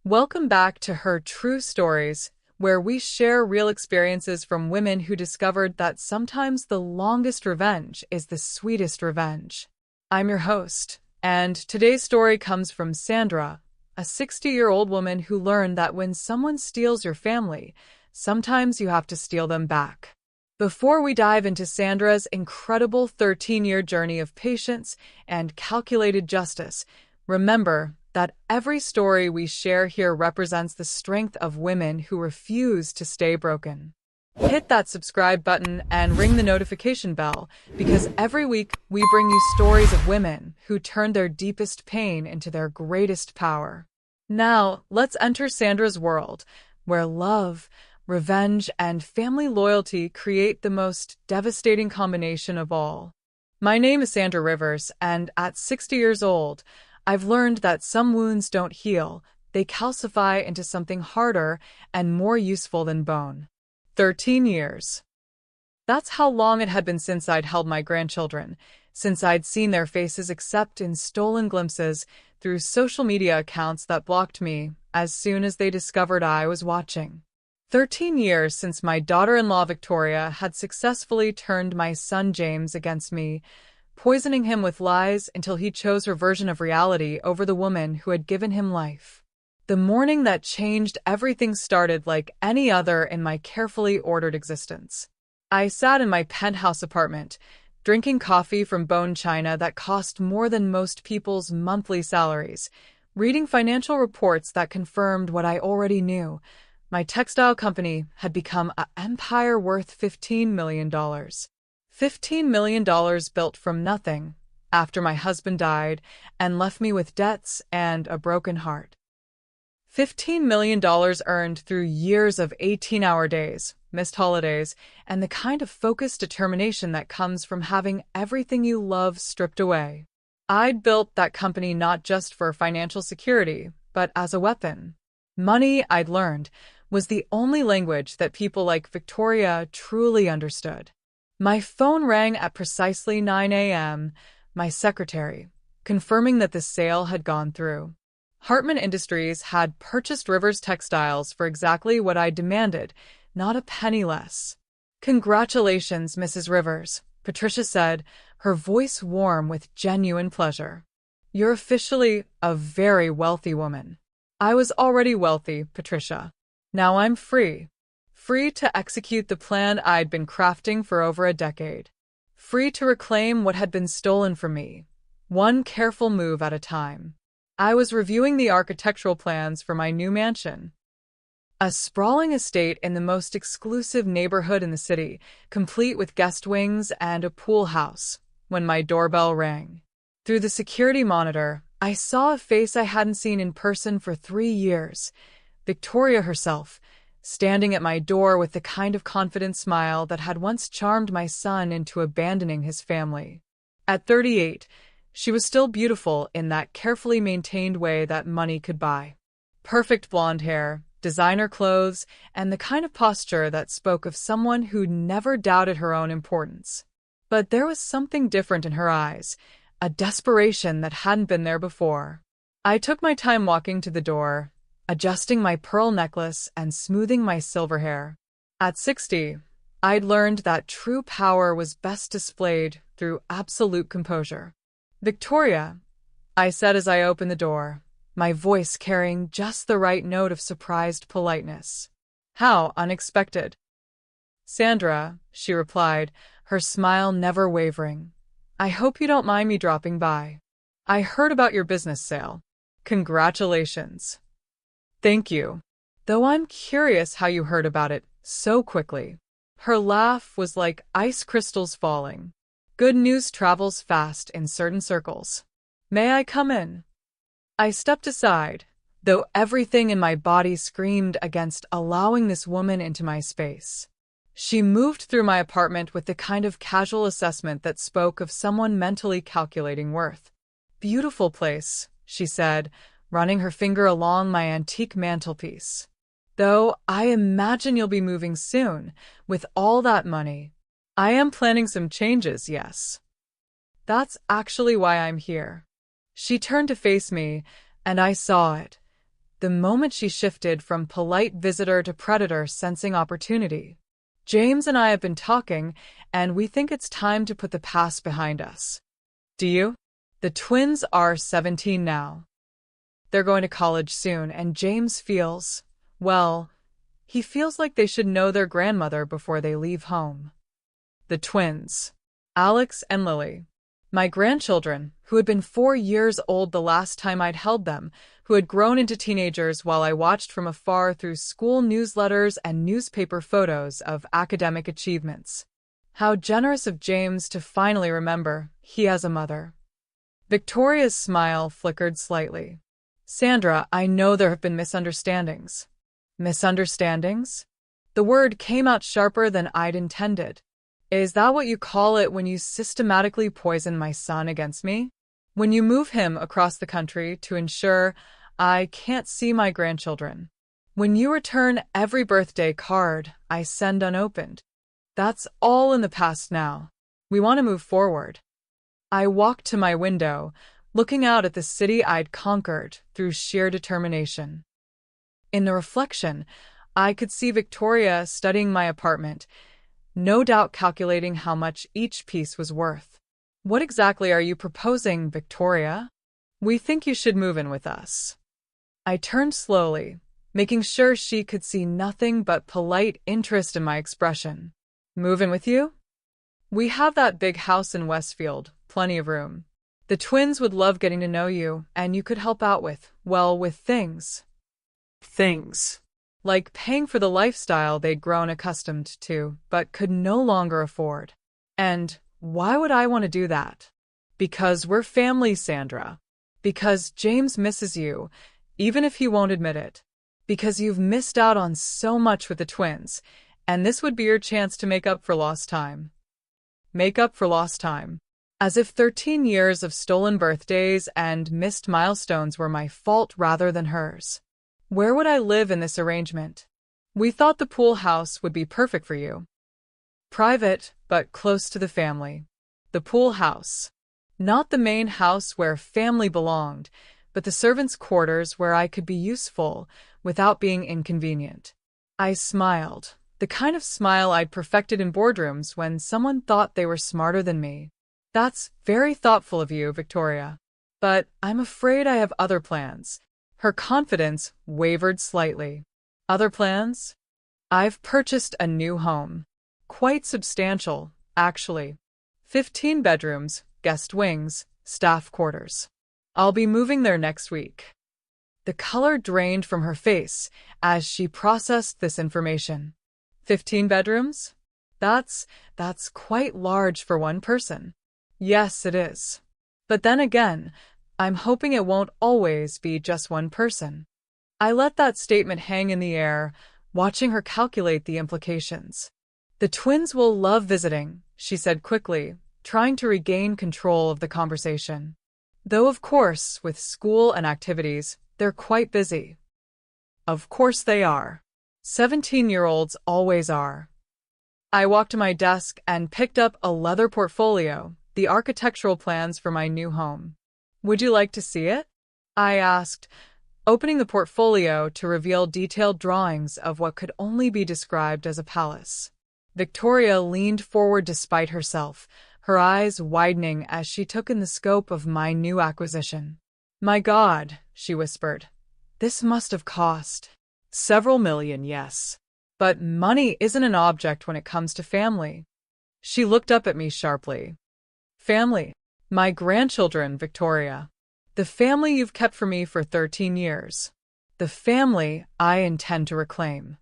Welcome back to Her True Stories, where we share real experiences from women who discovered that sometimes the longest revenge is the sweetest revenge. I'm your host, and today's story comes from Sandra, a 60-year-old woman who learned that when someone steals your family, sometimes you have to steal them back. Before we dive into Sandra's incredible 13-year journey of patience and calculated justice, remember that every story we share here represents the strength of women who refuse to stay broken. Hit that subscribe button and ring the notification bell because every week we bring you stories of women who turned their deepest pain into their greatest power. Now, let's enter Sandra's world, where love, revenge, and family loyalty create the most devastating combination of all. My name is Sandra Rivers, and at 60 years old, I've learned that some wounds don't heal, they calcify into something harder and more useful than bone. 13 years. That's how long it had been since I'd held my grandchildren, since I'd seen their faces except in stolen glimpses through social media accounts that blocked me as soon as they discovered I was watching. 13 years since my daughter-in-law Victoria had successfully turned my son James against me, poisoning him with lies until he chose her version of reality over the woman who had given him life. The morning that changed everything started like any other in my carefully ordered existence. I sat in my penthouse apartment, drinking coffee from bone china that cost more than most people's monthly salaries, reading financial reports that confirmed what I already knew. My textile company had become an empire worth $15 million. $15 million built from nothing after my husband died and left me with debts and a broken heart. $15 million earned through years of 18-hour days, missed holidays, and the kind of focused determination that comes from having everything you love stripped away. I'd built that company not just for financial security, but as a weapon. Money, I'd learned, was the only language that people like Victoria truly understood. My phone rang at precisely 9 a.m., my secretary, confirming that the sale had gone through. Hartman Industries had purchased Rivers Textiles for exactly what I demanded, not a penny less. "Congratulations, Mrs. Rivers," Patricia said, her voice warm with genuine pleasure. "You're officially a very wealthy woman." I was already wealthy, Patricia. Now I'm free. Free to execute the plan I'd been crafting for over a decade. Free to reclaim what had been stolen from me, one careful move at a time. I was reviewing the architectural plans for my new mansion. A sprawling estate in the most exclusive neighborhood in the city, complete with guest wings and a pool house, when my doorbell rang. Through the security monitor, I saw a face I hadn't seen in person for 3 years. Victoria herself, standing at my door with the kind of confident smile that had once charmed my son into abandoning his family. At 38, she was still beautiful in that carefully maintained way that money could buy. Perfect blonde hair, designer clothes, and the kind of posture that spoke of someone who never doubted her own importance. But there was something different in her eyes, a desperation that hadn't been there before. I took my time walking to the door, adjusting my pearl necklace and smoothing my silver hair. At 60, I'd learned that true power was best displayed through absolute composure. "Victoria," I said as I opened the door, my voice carrying just the right note of surprised politeness. "How unexpected." "Sandra," she replied, her smile never wavering. "I hope you don't mind me dropping by. I heard about your business sale. Congratulations." "Thank you. Though I'm curious how you heard about it so quickly." Her laugh was like ice crystals falling. "Good news travels fast in certain circles. May I come in?" I stepped aside, though everything in my body screamed against allowing this woman into my space. She moved through my apartment with the kind of casual assessment that spoke of someone mentally calculating worth. "Beautiful place," she said, running her finger along my antique mantelpiece. "Though I imagine you'll be moving soon, with all that money." "I am planning some changes, yes. That's actually why I'm here." She turned to face me, and I saw it. the moment she shifted from polite visitor to predator sensing opportunity. James and I have been talking, and we think it's time to put the past behind us. Do you? The twins are 17 now. They're going to college soon, and James feels, well, he feels like they should know their grandmother before they leave home. The twins, Alex and Lily. My grandchildren, who had been 4 years old the last time I'd held them, who had grown into teenagers while I watched from afar through school newsletters and newspaper photos of academic achievements. How generous of James to finally remember he has a mother. Victoria's smile flickered slightly. Sandra, I know there have been misunderstandings. Misunderstandings? The word came out sharper than I'd intended. Is that what you call it when you systematically poison my son against me? When you move him across the country to ensure I can't see my grandchildren? When you return every birthday card I send unopened? That's all in the past now. We want to move forward. I walked to my window, looking out at the city I'd conquered through sheer determination. In the reflection, I could see Victoria studying my apartment, no doubt calculating how much each piece was worth. What exactly are you proposing, Victoria? We think you should move in with us. I turned slowly, making sure she could see nothing but polite interest in my expression. Move in with you? We have that big house in Westfield, plenty of room. The twins would love getting to know you, and you could help out with, well, with things. Things. Like paying for the lifestyle they'd grown accustomed to, but could no longer afford. And why would I want to do that? Because we're family, Sandra. Because James misses you, even if he won't admit it. Because you've missed out on so much with the twins, and this would be your chance to make up for lost time. Make up for lost time. As if 13 years of stolen birthdays and missed milestones were my fault rather than hers. Where would I live in this arrangement? We thought the pool house would be perfect for you. Private, but close to the family. The pool house. Not the main house where family belonged, but the servants' quarters where I could be useful without being inconvenient. I smiled, the kind of smile I'd perfected in boardrooms when someone thought they were smarter than me. That's very thoughtful of you, Victoria. But I'm afraid I have other plans. Her confidence wavered slightly. Other plans? I've purchased a new home. Quite substantial, actually. 15 bedrooms, guest wings, staff quarters. I'll be moving there next week. The color drained from her face as she processed this information. 15 bedrooms? That's quite large for one person. Yes, it is. But then again, I'm hoping it won't always be just one person. I let that statement hang in the air, watching her calculate the implications. The twins will love visiting, she said quickly, trying to regain control of the conversation. Though, of course, with school and activities, they're quite busy. Of course they are. 17-year-olds always are. I walked to my desk and picked up a leather portfolio, the architectural plans for my new home. Would you like to see it? I asked, opening the portfolio to reveal detailed drawings of what could only be described as a palace. Victoria leaned forward despite herself, her eyes widening as she took in the scope of my new acquisition. My God, she whispered. This must have cost several million, yes. But money isn't an object when it comes to family. She looked up at me sharply. Family? My grandchildren, Victoria. The family you've kept for me for 13 years. The family I intend to reclaim.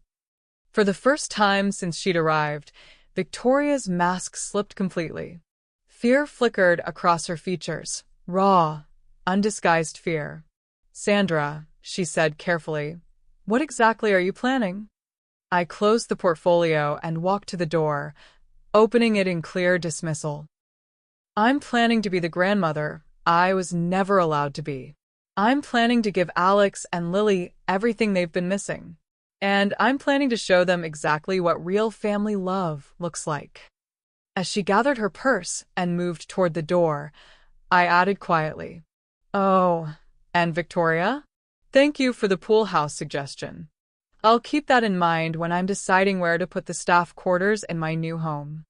For the first time since she'd arrived, Victoria's mask slipped completely. Fear flickered across her features, raw, undisguised fear. Sandra, she said carefully, what exactly are you planning? I closed the portfolio and walked to the door, opening it in clear dismissal. I'm planning to be the grandmother I was never allowed to be. I'm planning to give Alex and Lily everything they've been missing. And I'm planning to show them exactly what real family love looks like. As she gathered her purse and moved toward the door, I added quietly, Oh, and Victoria? Thank you for the pool house suggestion. I'll keep that in mind when I'm deciding where to put the staff quarters in my new home.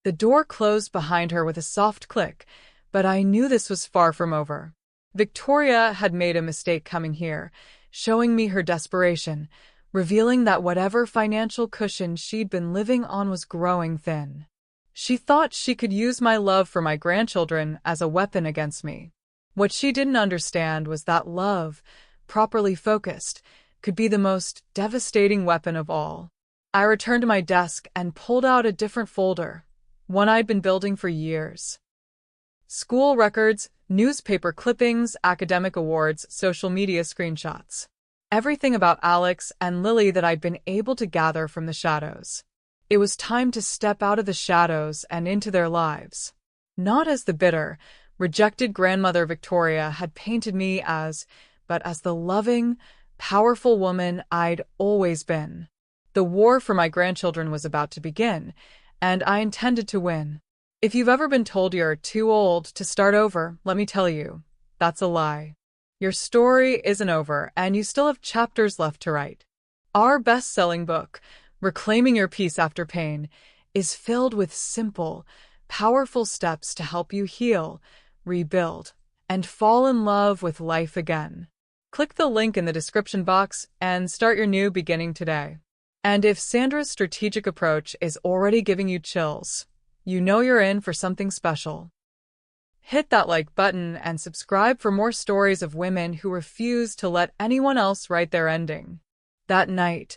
The door closed behind her with a soft click, but I knew this was far from over. Victoria had made a mistake coming here, showing me her desperation, revealing that whatever financial cushion she'd been living on was growing thin. She thought she could use my love for my grandchildren as a weapon against me. What she didn't understand was that love, properly focused, could be the most devastating weapon of all. I returned to my desk and pulled out a different folder, one I'd been building for years. School records, newspaper clippings, academic awards, social media screenshots. Everything about Alex and Lily that I'd been able to gather from the shadows. It was time to step out of the shadows and into their lives. Not as the bitter, rejected grandmother Victoria had painted me as, but as the loving, powerful woman I'd always been. The war for my grandchildren was about to begin, and I intended to win. If you've ever been told you're too old to start over, let me tell you, that's a lie. Your story isn't over, and you still have chapters left to write. Our best-selling book, Reclaiming Your Peace After Pain, is filled with simple, powerful steps to help you heal, rebuild, and fall in love with life again. Click the link in the description box and start your new beginning today. And if Sandra's strategic approach is already giving you chills, you know you're in for something special. Hit that like button and subscribe for more stories of women who refuse to let anyone else write their ending. That night,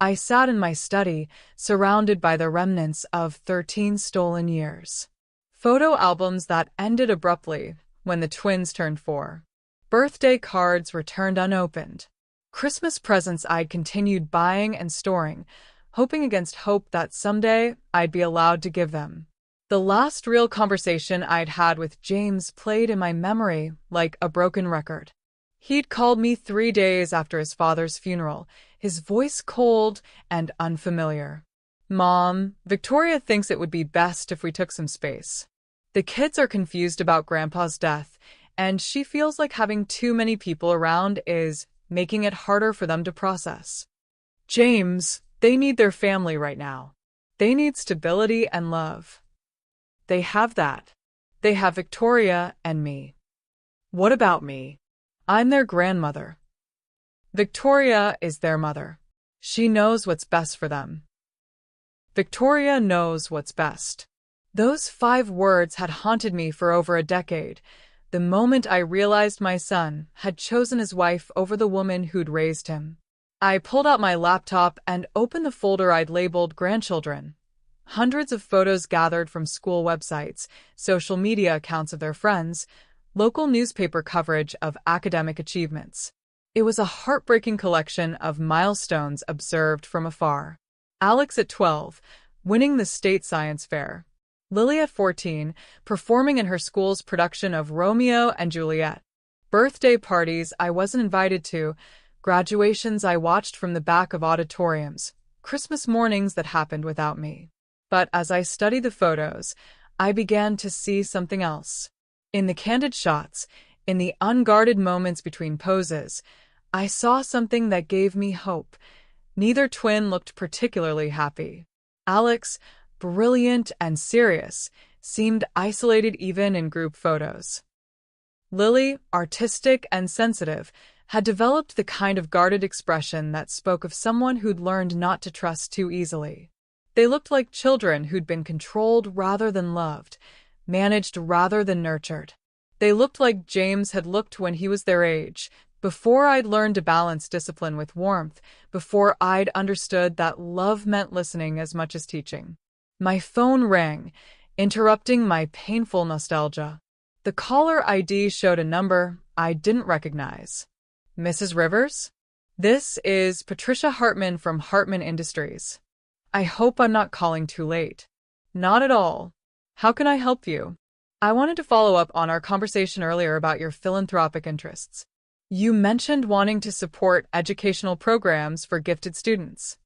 I sat in my study, surrounded by the remnants of 13 stolen years. Photo albums that ended abruptly when the twins turned 4. Birthday cards returned unopened. Christmas presents I'd continued buying and storing, hoping against hope that someday I'd be allowed to give them. The last real conversation I'd had with James played in my memory like a broken record. He'd called me 3 days after his father's funeral, his voice cold and unfamiliar. "Mom, Victoria thinks it would be best if we took some space. The kids are confused about Grandpa's death, and she feels like having too many people around is making it harder for them to process. James, they need their family right now. They need stability and love. They have that. They have Victoria and me. What about me? I'm their grandmother. Victoria is their mother. She knows what's best for them. Victoria knows what's best." Those 5 words had haunted me for over a decade, the moment I realized my son had chosen his wife over the woman who'd raised him. I pulled out my laptop and opened the folder I'd labeled Grandchildren. Hundreds of photos gathered from school websites, social media accounts of their friends, local newspaper coverage of academic achievements. It was a heartbreaking collection of milestones observed from afar. Alex at 12, winning the state science fair. Lily at 14, performing in her school's production of Romeo and Juliet. Birthday parties I wasn't invited to, graduations I watched from the back of auditoriums, Christmas mornings that happened without me. But as I studied the photos, I began to see something else. In the candid shots, in the unguarded moments between poses, I saw something that gave me hope. Neither twin looked particularly happy. Alex, brilliant and serious, seemed isolated even in group photos. Lily, artistic and sensitive, had developed the kind of guarded expression that spoke of someone who'd learned not to trust too easily. They looked like children who'd been controlled rather than loved, managed rather than nurtured. They looked like James had looked when he was their age, before I'd learned to balance discipline with warmth, before I'd understood that love meant listening as much as teaching. My phone rang, interrupting my painful nostalgia. The caller ID showed a number I didn't recognize. "Mrs. Rivers? This is Patricia Hartman from Hartman Industries. I hope I'm not calling too late." "Not at all. How can I help you?" "I wanted to follow up on our conversation earlier about your philanthropic interests. You mentioned wanting to support educational programs for gifted students."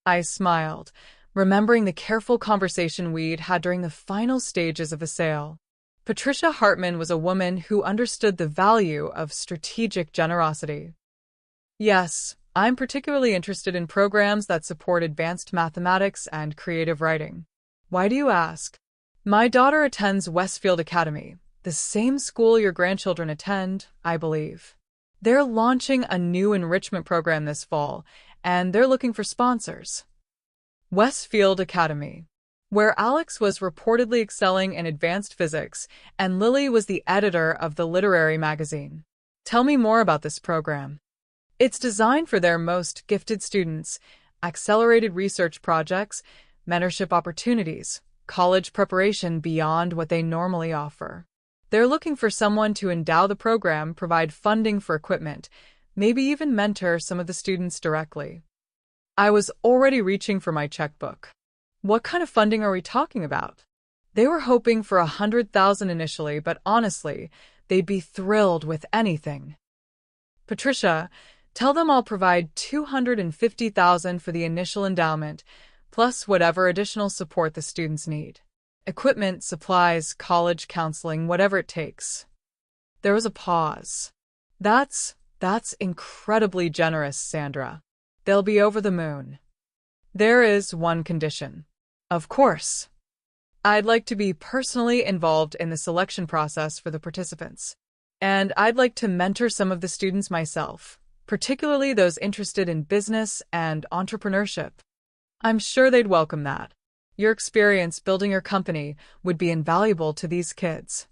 I smiled, remembering the careful conversation we'd had during the final stages of a sale. Patricia Hartman was a woman who understood the value of strategic generosity. Yes, I'm particularly interested in programs that support advanced mathematics and creative writing. Why do you ask? My daughter attends Westfield Academy, the same school your grandchildren attend, I believe. They're launching a new enrichment program this fall, and they're looking for sponsors. Westfield Academy, where Alex was reportedly excelling in advanced physics and Lily was the editor of the literary magazine. Tell me more about this program. It's designed for their most gifted students, accelerated research projects, mentorship opportunities, college preparation beyond what they normally offer. They're looking for someone to endow the program, provide funding for equipment, maybe even mentor some of the students directly. I was already reaching for my checkbook. What kind of funding are we talking about? They were hoping for $100,000 initially, but honestly, they'd be thrilled with anything. Patricia, tell them I'll provide $250,000 for the initial endowment, plus whatever additional support the students need. Equipment, supplies, college counseling, whatever it takes. There was a pause. That's incredibly generous, Sandra. They'll be over the moon. There is one condition. Of course. I'd like to be personally involved in the selection process for the participants. And I'd like to mentor some of the students myself, particularly those interested in business and entrepreneurship. I'm sure they'd welcome that. Your experience building your company would be invaluable to these kids.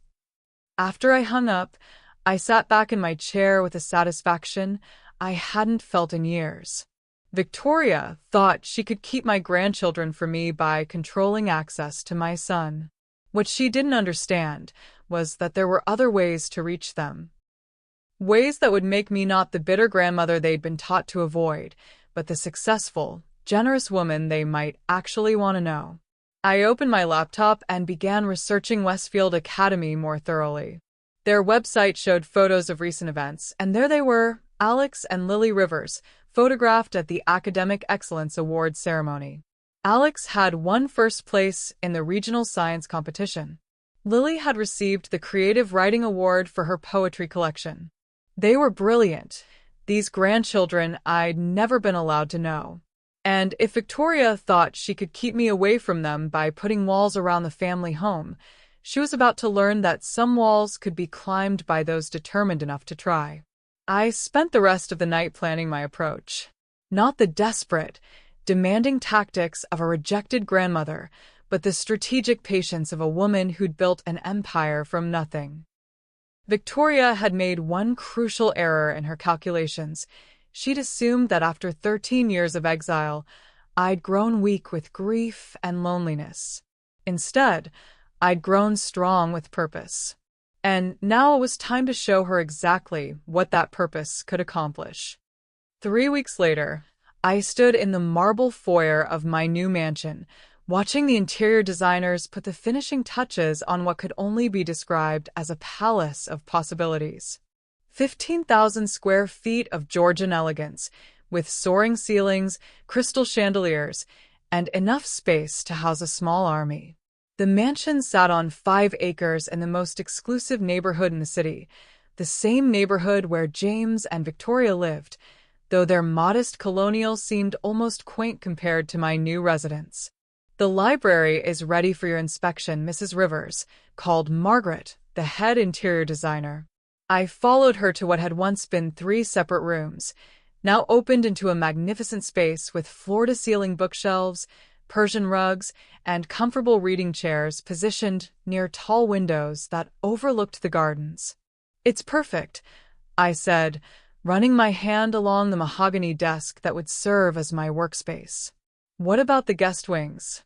After I hung up, I sat back in my chair with a satisfaction I hadn't felt in years. Victoria thought she could keep my grandchildren from me by controlling access to my son. What she didn't understand was that there were other ways to reach them. Ways that would make me not the bitter grandmother they'd been taught to avoid, but the successful, generous woman they might actually want to know. I opened my laptop and began researching Westfield Academy more thoroughly. Their website showed photos of recent events, and there they were, Alex and Lily Rivers, photographed at the Academic Excellence Awards ceremony. Alex had won first place in the regional science competition. Lily had received the Creative Writing Award for her poetry collection. They were brilliant, these grandchildren I'd never been allowed to know. And if Victoria thought she could keep me away from them by putting walls around the family home, she was about to learn that some walls could be climbed by those determined enough to try. I spent the rest of the night planning my approach. Not the desperate, demanding tactics of a rejected grandmother, but the strategic patience of a woman who'd built an empire from nothing. Victoria had made one crucial error in her calculations. She'd assumed that after 13 years of exile, I'd grown weak with grief and loneliness. Instead, I'd grown strong with purpose. And now it was time to show her exactly what that purpose could accomplish. 3 weeks later, I stood in the marble foyer of my new mansion, watching the interior designers put the finishing touches on what could only be described as a palace of possibilities. 15,000 square feet of Georgian elegance, with soaring ceilings, crystal chandeliers, and enough space to house a small army. The mansion sat on 5 acres in the most exclusive neighborhood in the city, the same neighborhood where James and Victoria lived, though their modest colonial seemed almost quaint compared to my new residence. The library is ready for your inspection, Mrs. Rivers, called Margaret, the head interior designer. I followed her to what had once been 3 separate rooms, now opened into a magnificent space with floor-to-ceiling bookshelves, Persian rugs, and comfortable reading chairs positioned near tall windows that overlooked the gardens. "It's perfect," I said, running my hand along the mahogany desk that would serve as my workspace. "What about the guest wings?"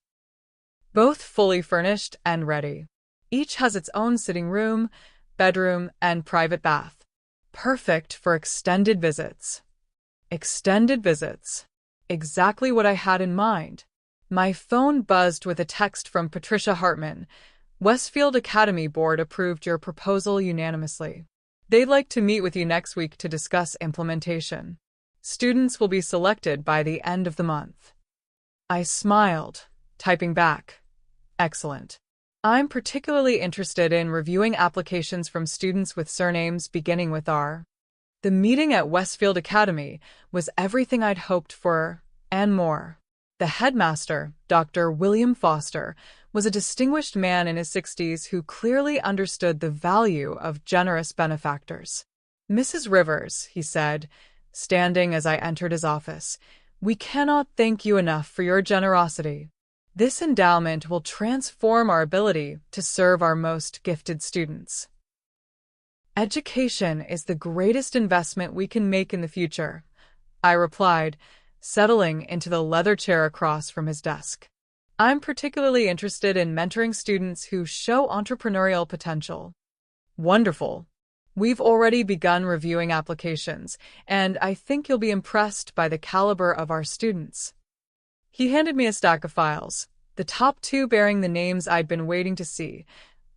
"Both fully furnished and ready. Each has its own sitting room, bedroom, and private bath. Perfect for extended visits." Extended visits. Exactly what I had in mind. My phone buzzed with a text from Patricia Hartman. "Westfield Academy Board approved your proposal unanimously. They'd like to meet with you next week to discuss implementation. Students will be selected by the end of the month." I smiled, typing back, "Excellent. I'm particularly interested in reviewing applications from students with surnames beginning with R." The meeting at Westfield Academy was everything I'd hoped for and more. The headmaster, Dr. William Foster, was a distinguished man in his 60s who clearly understood the value of generous benefactors. "Mrs. Rivers," he said, standing as I entered his office, "we cannot thank you enough for your generosity. This endowment will transform our ability to serve our most gifted students." "Education is the greatest investment we can make in the future," I replied, settling into the leather chair across from his desk. "I'm particularly interested in mentoring students who show entrepreneurial potential." "Wonderful. We've already begun reviewing applications, and I think you'll be impressed by the caliber of our students." He handed me a stack of files, the top two bearing the names I'd been waiting to see,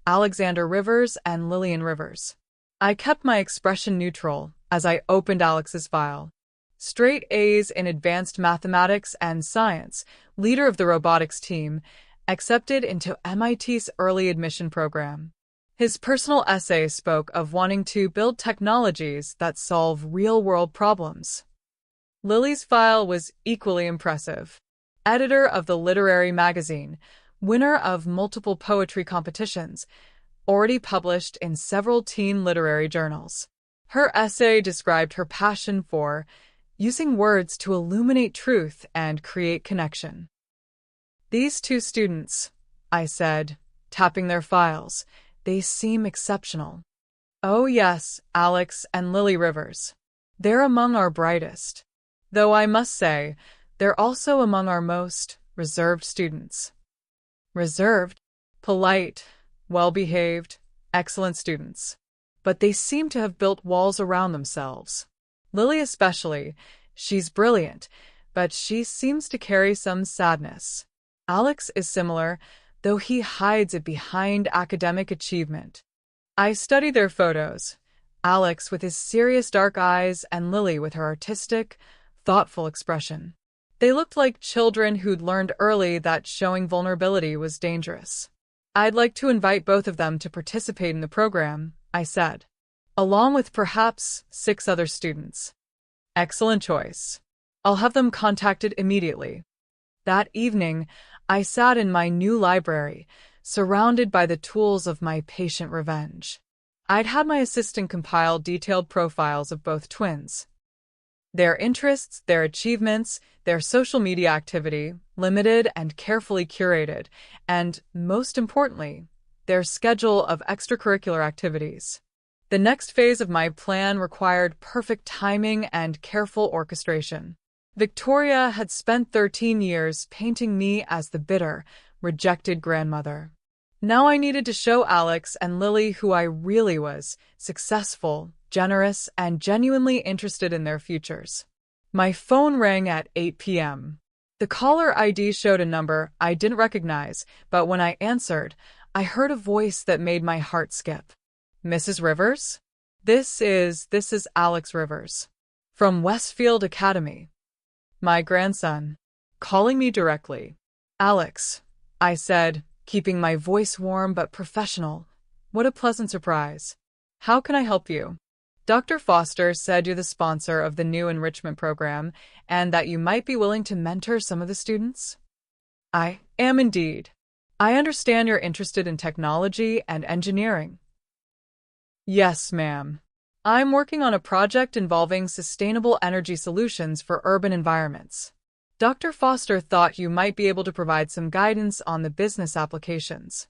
Alexander Rivers and Lillian Rivers. I kept my expression neutral as I opened Alex's file. Straight A's in advanced mathematics and science, leader of the robotics team, accepted into MIT's early admission program. His personal essay spoke of wanting to build technologies that solve real-world problems. Lily's file was equally impressive. Editor of the literary magazine, winner of multiple poetry competitions, already published in several teen literary journals. Her essay described her passion for using words to illuminate truth and create connection. "These two students," I said, tapping their files, "they seem exceptional." "Oh yes, Alex and Lily Rivers. They're among our brightest. Though I must say, they're also among our most reserved students." Reserved, polite, well-behaved, excellent students. But they seem to have built walls around themselves. Lily especially. She's brilliant, but she seems to carry some sadness. Alex is similar, though he hides it behind academic achievement. I studied their photos, Alex with his serious dark eyes and Lily with her artistic, thoughtful expression. They looked like children who'd learned early that showing vulnerability was dangerous. "I'd like to invite both of them to participate in the program," I said, "along with perhaps 6 other students." "Excellent choice. I'll have them contacted immediately." That evening, I sat in my new library, surrounded by the tools of my patient revenge. I'd had my assistant compile detailed profiles of both twins. Their interests, their achievements, their social media activity, limited and carefully curated, and, most importantly, their schedule of extracurricular activities. The next phase of my plan required perfect timing and careful orchestration. Victoria had spent 13 years painting me as the bitter, rejected grandmother. Now I needed to show Alex and Lily who I really was, successful, generous, and genuinely interested in their futures. My phone rang at 8 p.m. The caller ID showed a number I didn't recognize, but when I answered, I heard a voice that made my heart skip. "Mrs. Rivers? This is Alex Rivers. From Westfield Academy. My grandson. Calling me directly." "Alex," I said, keeping my voice warm but professional. "What a pleasant surprise. How can I help you?" "Dr. Foster said you're the sponsor of the new enrichment program and that you might be willing to mentor some of the students." "I am indeed. I understand you're interested in technology and engineering." "Yes, ma'am. I'm working on a project involving sustainable energy solutions for urban environments. Dr. Foster thought you might be able to provide some guidance on the business applications."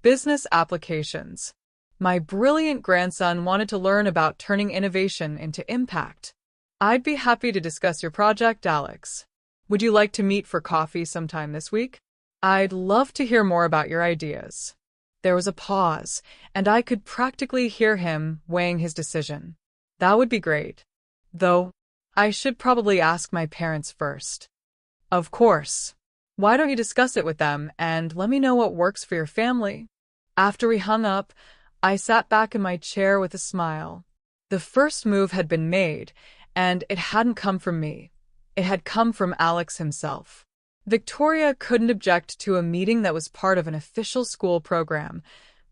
Business applications. My brilliant grandson wanted to learn about turning innovation into impact. "I'd be happy to discuss your project, Alex. Would you like to meet for coffee sometime this week? I'd love to hear more about your ideas." There was a pause, and I could practically hear him weighing his decision. "That would be great. Though, I should probably ask my parents first." "Of course. Why don't you discuss it with them and let me know what works for your family?" After we hung up, I sat back in my chair with a smile. The first move had been made, and it hadn't come from me. It had come from Alex himself. Victoria couldn't object to a meeting that was part of an official school program,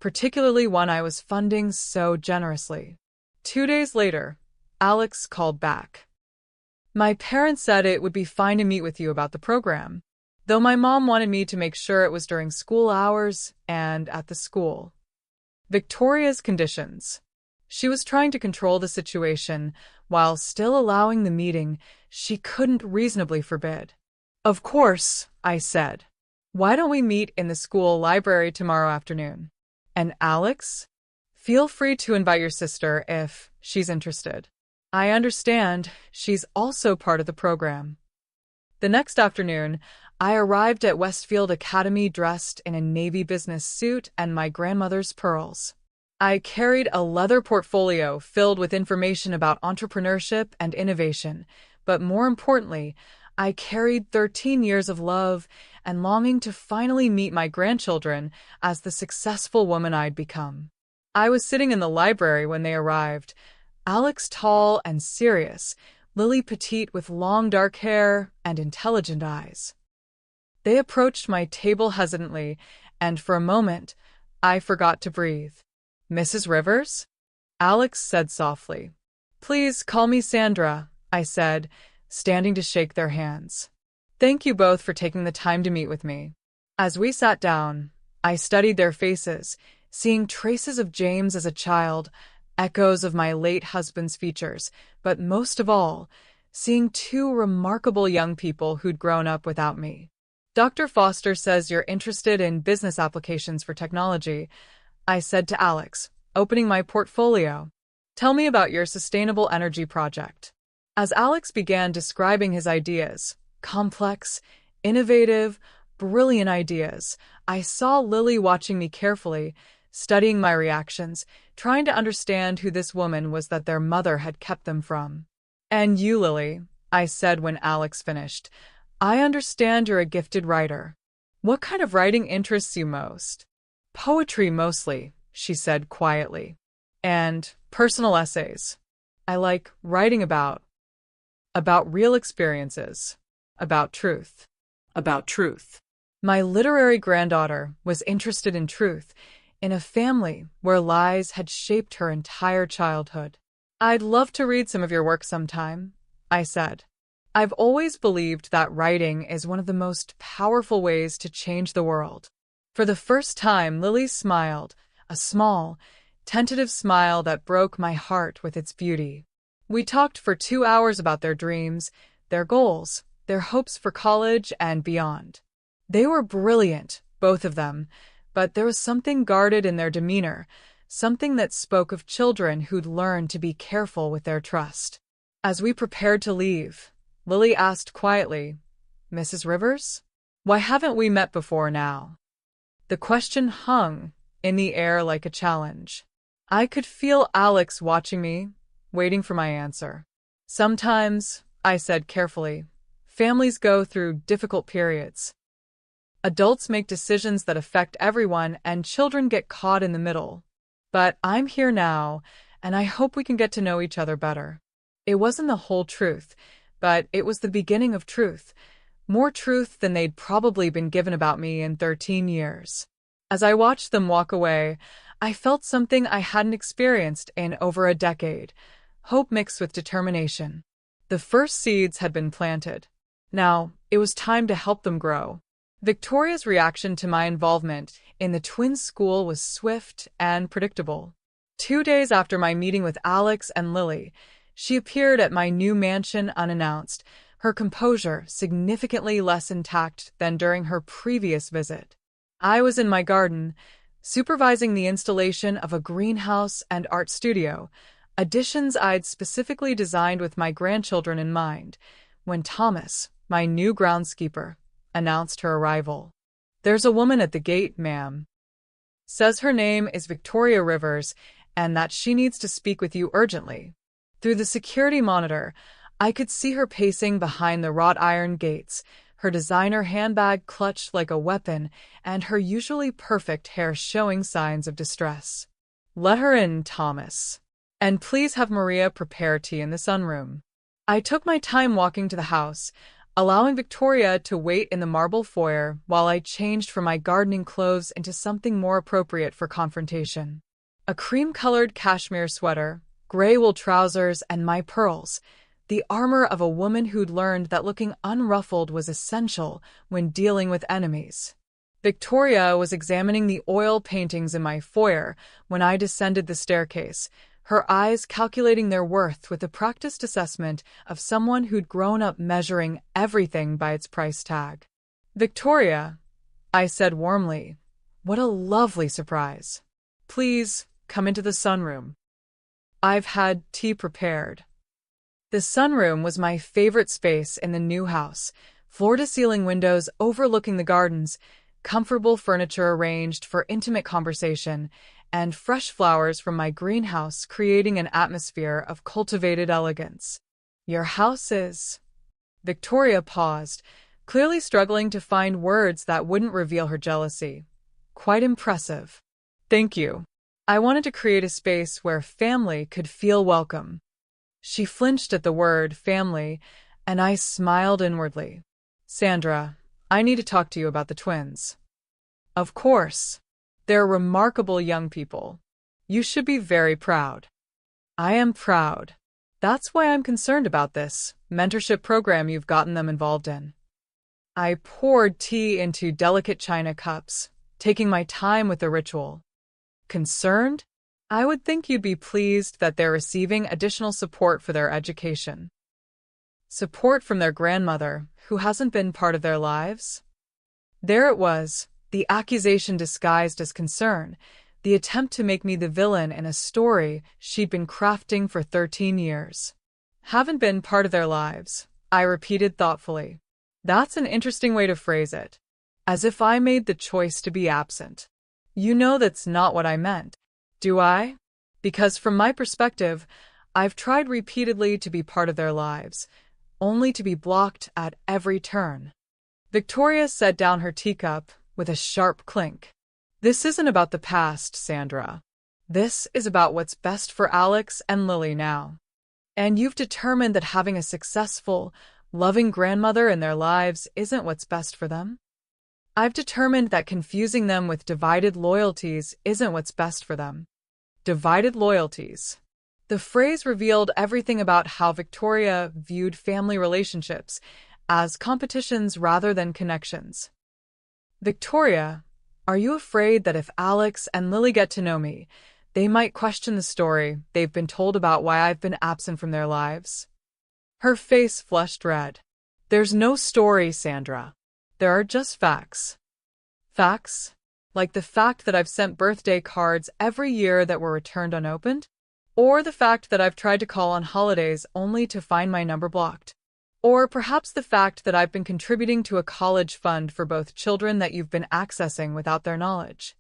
particularly one I was funding so generously. 2 days later, Alex called back. My parents said it would be fine to meet with you about the program, though my mom wanted me to make sure it was during school hours and at the school. Victoria's conditions. She was trying to control the situation while still allowing the meeting she couldn't reasonably forbid. Of course, I said. Why don't we meet in the school library tomorrow afternoon? And Alex? Feel free to invite your sister if she's interested. I understand she's also part of the program. The next afternoon, I arrived at Westfield Academy dressed in a navy business suit and my grandmother's pearls. I carried a leather portfolio filled with information about entrepreneurship and innovation, but more importantly, I carried 13 years of love and longing to finally meet my grandchildren as the successful woman I'd become. I was sitting in the library when they arrived, Alex tall and serious, Lily petite with long dark hair and intelligent eyes. They approached my table hesitantly, and for a moment, I forgot to breathe. Mrs. Rivers? Alex said softly. Please call me Sandra, I said, standing to shake their hands. Thank you both for taking the time to meet with me. As we sat down, I studied their faces, seeing traces of James as a child, echoes of my late husband's features, but most of all, seeing two remarkable young people who'd grown up without me. Dr. Foster says you're interested in business applications for technology, I said to Alex, opening my portfolio. Tell me about your sustainable energy project. As Alex began describing his ideas, complex, innovative, brilliant ideas, I saw Lily watching me carefully, studying my reactions, trying to understand who this woman was that their mother had kept them from. And you, Lily, I said when Alex finished, I understand you're a gifted writer. What kind of writing interests you most? Poetry mostly, she said quietly. And personal essays. I like writing about real experiences, about truth. My literary granddaughter was interested in truth, in a family where lies had shaped her entire childhood. I'd love to read some of your work sometime, I said. I've always believed that writing is one of the most powerful ways to change the world. For the first time, Lily smiled, a small, tentative smile that broke my heart with its beauty. We talked for 2 hours about their dreams, their goals, their hopes for college and beyond. They were brilliant, both of them, but there was something guarded in their demeanor, something that spoke of children who'd learned to be careful with their trust. As we prepared to leave, Lily asked quietly, Mrs. Rivers? Why haven't we met before now? The question hung in the air like a challenge. I could feel Alex watching me, waiting for my answer. Sometimes, I said carefully, families go through difficult periods. Adults make decisions that affect everyone and children get caught in the middle. But I'm here now, and I hope we can get to know each other better. It wasn't the whole truth, but it was the beginning of truth. More truth than they'd probably been given about me in 13 years. As I watched them walk away, I felt something I hadn't experienced in over a decade, hope mixed with determination. The first seeds had been planted. Now, it was time to help them grow. Victoria's reaction to my involvement in the twins' school was swift and predictable. 2 days after my meeting with Alex and Lily, she appeared at my new mansion unannounced, her composure significantly less intact than during her previous visit. I was in my garden, supervising the installation of a greenhouse and art studio, additions I'd specifically designed with my grandchildren in mind, when Thomas, my new groundskeeper, announced her arrival. There's a woman at the gate, ma'am. Says her name is Victoria Rivers and that she needs to speak with you urgently. Through the security monitor, I could see her pacing behind the wrought iron gates, her designer handbag clutched like a weapon and her usually perfect hair showing signs of distress. Let her in, Thomas. And please have Maria prepare tea in the sunroom. I took my time walking to the house, allowing Victoria to wait in the marble foyer while I changed from my gardening clothes into something more appropriate for confrontation. A cream-colored cashmere sweater, gray wool trousers, and my pearls, the armor of a woman who'd learned that looking unruffled was essential when dealing with enemies. Victoria was examining the oil paintings in my foyer when I descended the staircase, her eyes calculating their worth with a practiced assessment of someone who'd grown up measuring everything by its price tag. "Victoria," I said warmly, "what a lovely surprise. Please come into the sunroom. I've had tea prepared." The sunroom was my favorite space in the new house, floor-to-ceiling windows overlooking the gardens, comfortable furniture arranged for intimate conversation, and fresh flowers from my greenhouse creating an atmosphere of cultivated elegance. "Your house is—" Victoria paused, clearly struggling to find words that wouldn't reveal her jealousy. "Quite impressive. Thank you. I wanted to create a space where family could feel welcome." She flinched at the word family, and I smiled inwardly. "Sandra, I need to talk to you about the twins." "Of course. They're remarkable young people. You should be very proud." "I am proud. That's why I'm concerned about this mentorship program you've gotten them involved in." I poured tea into delicate china cups, taking my time with the ritual. "Concerned? I would think you'd be pleased that they're receiving additional support for their education." Support from their grandmother, who hasn't been part of their lives? There it was, the accusation disguised as concern, the attempt to make me the villain in a story she'd been crafting for 13 years. "Haven't been part of their lives," I repeated thoughtfully. "That's an interesting way to phrase it. As if I made the choice to be absent. You know that's not what I meant, do I? Because from my perspective, I've tried repeatedly to be part of their lives, only to be blocked at every turn." Victoria set down her teacup with a sharp clink. "This isn't about the past, Sandra. This is about what's best for Alex and Lily now. And you've determined that having a successful, loving grandmother in their lives isn't what's best for them. I've determined that confusing them with divided loyalties isn't what's best for them." Divided loyalties. The phrase revealed everything about how Victoria viewed family relationships as competitions rather than connections. "Victoria, are you afraid that if Alex and Lily get to know me, they might question the story they've been told about why I've been absent from their lives?" Her face flushed red. "There's no story, Sandra. There are just facts." "Facts? Like the fact that I've sent birthday cards every year that were returned unopened? Or the fact that I've tried to call on holidays only to find my number blocked? Or perhaps the fact that I've been contributing to a college fund for both children that you've been accessing without their knowledge?"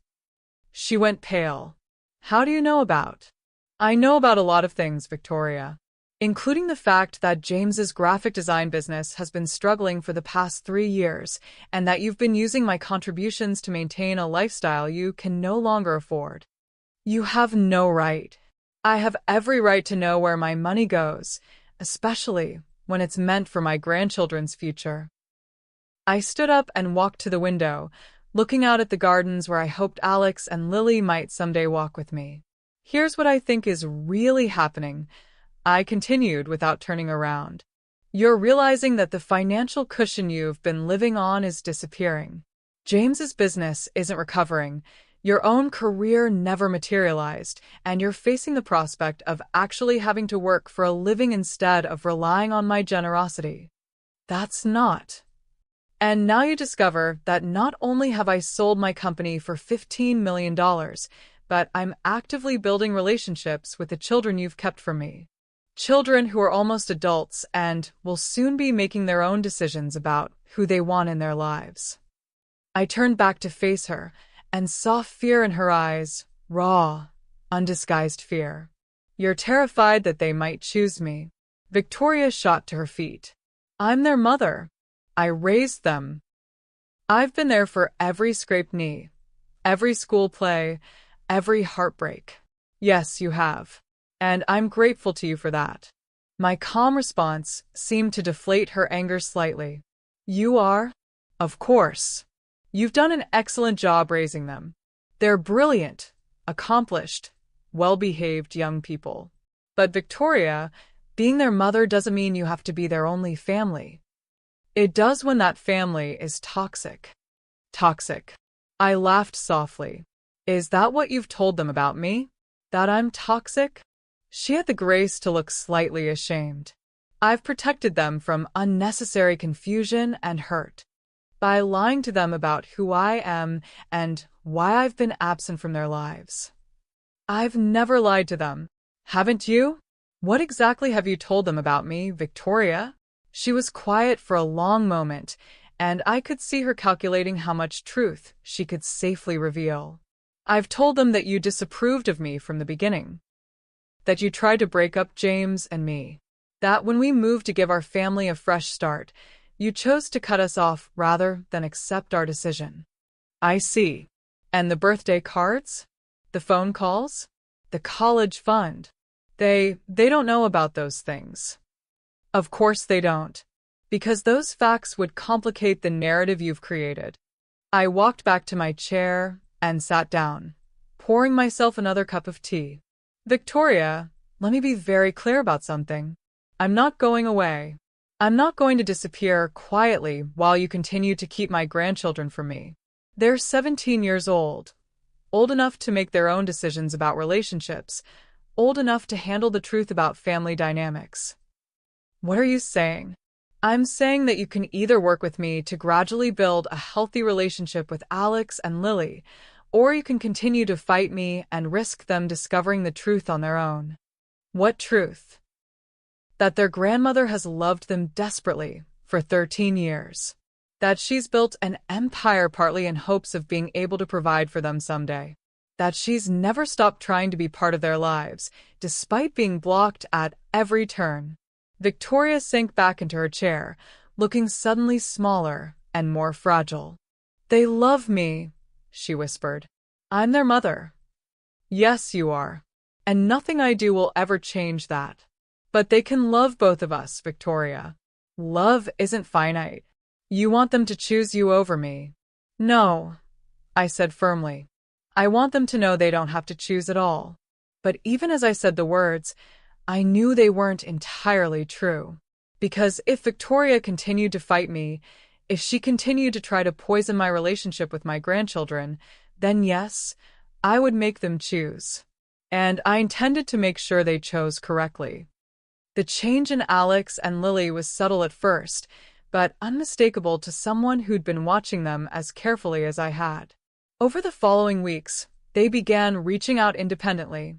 She went pale. "How do you know about?" "I know about a lot of things, Victoria, including the fact that James's graphic design business has been struggling for the past 3 years, and that you've been using my contributions to maintain a lifestyle you can no longer afford." "You have no right. I have every right to know where my money goes, especially when it's meant for my grandchildren's future." I stood up and walked to the window, looking out at the gardens where I hoped Alex and Lily might someday walk with me. "Here's what I think is really happening," I continued without turning around. "You're realizing that the financial cushion you've been living on is disappearing. James's business isn't recovering, your own career never materialized, and you're facing the prospect of actually having to work for a living instead of relying on my generosity. That's not. And now you discover that not only have I sold my company for $15 million, but I'm actively building relationships with the children you've kept from me. Children who are almost adults and will soon be making their own decisions about who they want in their lives." I turned back to face her and saw fear in her eyes, raw, undisguised fear. "You're terrified that they might choose me." Victoria shot to her feet. "I'm their mother. I raised them. I've been there for every scraped knee, every school play, every heartbreak." "Yes, you have. And I'm grateful to you for that." My calm response seemed to deflate her anger slightly. "You are? Of course. You've done an excellent job raising them. They're brilliant, accomplished, well-behaved young people. But Victoria, being their mother doesn't mean you have to be their only family. It does when that family is toxic. Toxic. I laughed softly. Is that what you've told them about me? That I'm toxic? She had the grace to look slightly ashamed. I've protected them from unnecessary confusion and hurt by lying to them about who I am and why I've been absent from their lives. I've never lied to them. Haven't you? What exactly have you told them about me, Victoria? She was quiet for a long moment, and I could see her calculating how much truth she could safely reveal. I've told them that you disapproved of me from the beginning, that you tried to break up James and me, that when we moved to give our family a fresh start, you chose to cut us off rather than accept our decision. I see. And the birthday cards? The phone calls? The college fund? They don't know about those things. Of course they don't. Because those facts would complicate the narrative you've created. I walked back to my chair and sat down, pouring myself another cup of tea. Victoria, let me be very clear about something. I'm not going away. I'm not going to disappear quietly while you continue to keep my grandchildren from me. They're 17 years old enough to make their own decisions about relationships, old enough to handle the truth about family dynamics. What are you saying? I'm saying that you can either work with me to gradually build a healthy relationship with Alex and Lily, or you can continue to fight me and risk them discovering the truth on their own. What truth? That their grandmother has loved them desperately for 13 years. That she's built an empire partly in hopes of being able to provide for them someday. That she's never stopped trying to be part of their lives, despite being blocked at every turn. Victoria sank back into her chair, looking suddenly smaller and more fragile. They love me, she whispered. I'm their mother. Yes, you are. And nothing I do will ever change that. But they can love both of us, Victoria. Love isn't finite. You want them to choose you over me. No, I said firmly. I want them to know they don't have to choose at all. But even as I said the words, I knew they weren't entirely true. Because if Victoria continued to fight me, if she continued to try to poison my relationship with my grandchildren, then yes, I would make them choose. And I intended to make sure they chose correctly. The change in Alex and Lily was subtle at first, but unmistakable to someone who'd been watching them as carefully as I had. Over the following weeks, they began reaching out independently.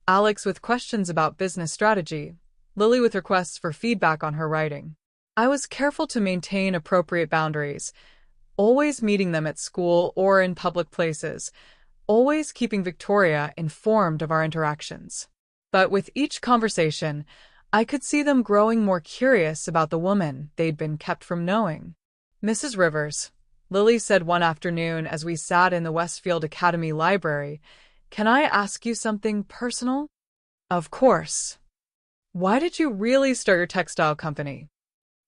Alex with questions about business strategy, Lily with requests for feedback on her writing. I was careful to maintain appropriate boundaries, always meeting them at school or in public places, always keeping Victoria informed of our interactions. But with each conversation, I could see them growing more curious about the woman they'd been kept from knowing. Mrs. Rivers, Lily said one afternoon as we sat in the Westfield Academy library, can I ask you something personal? Of course. Why did you really start your textile company?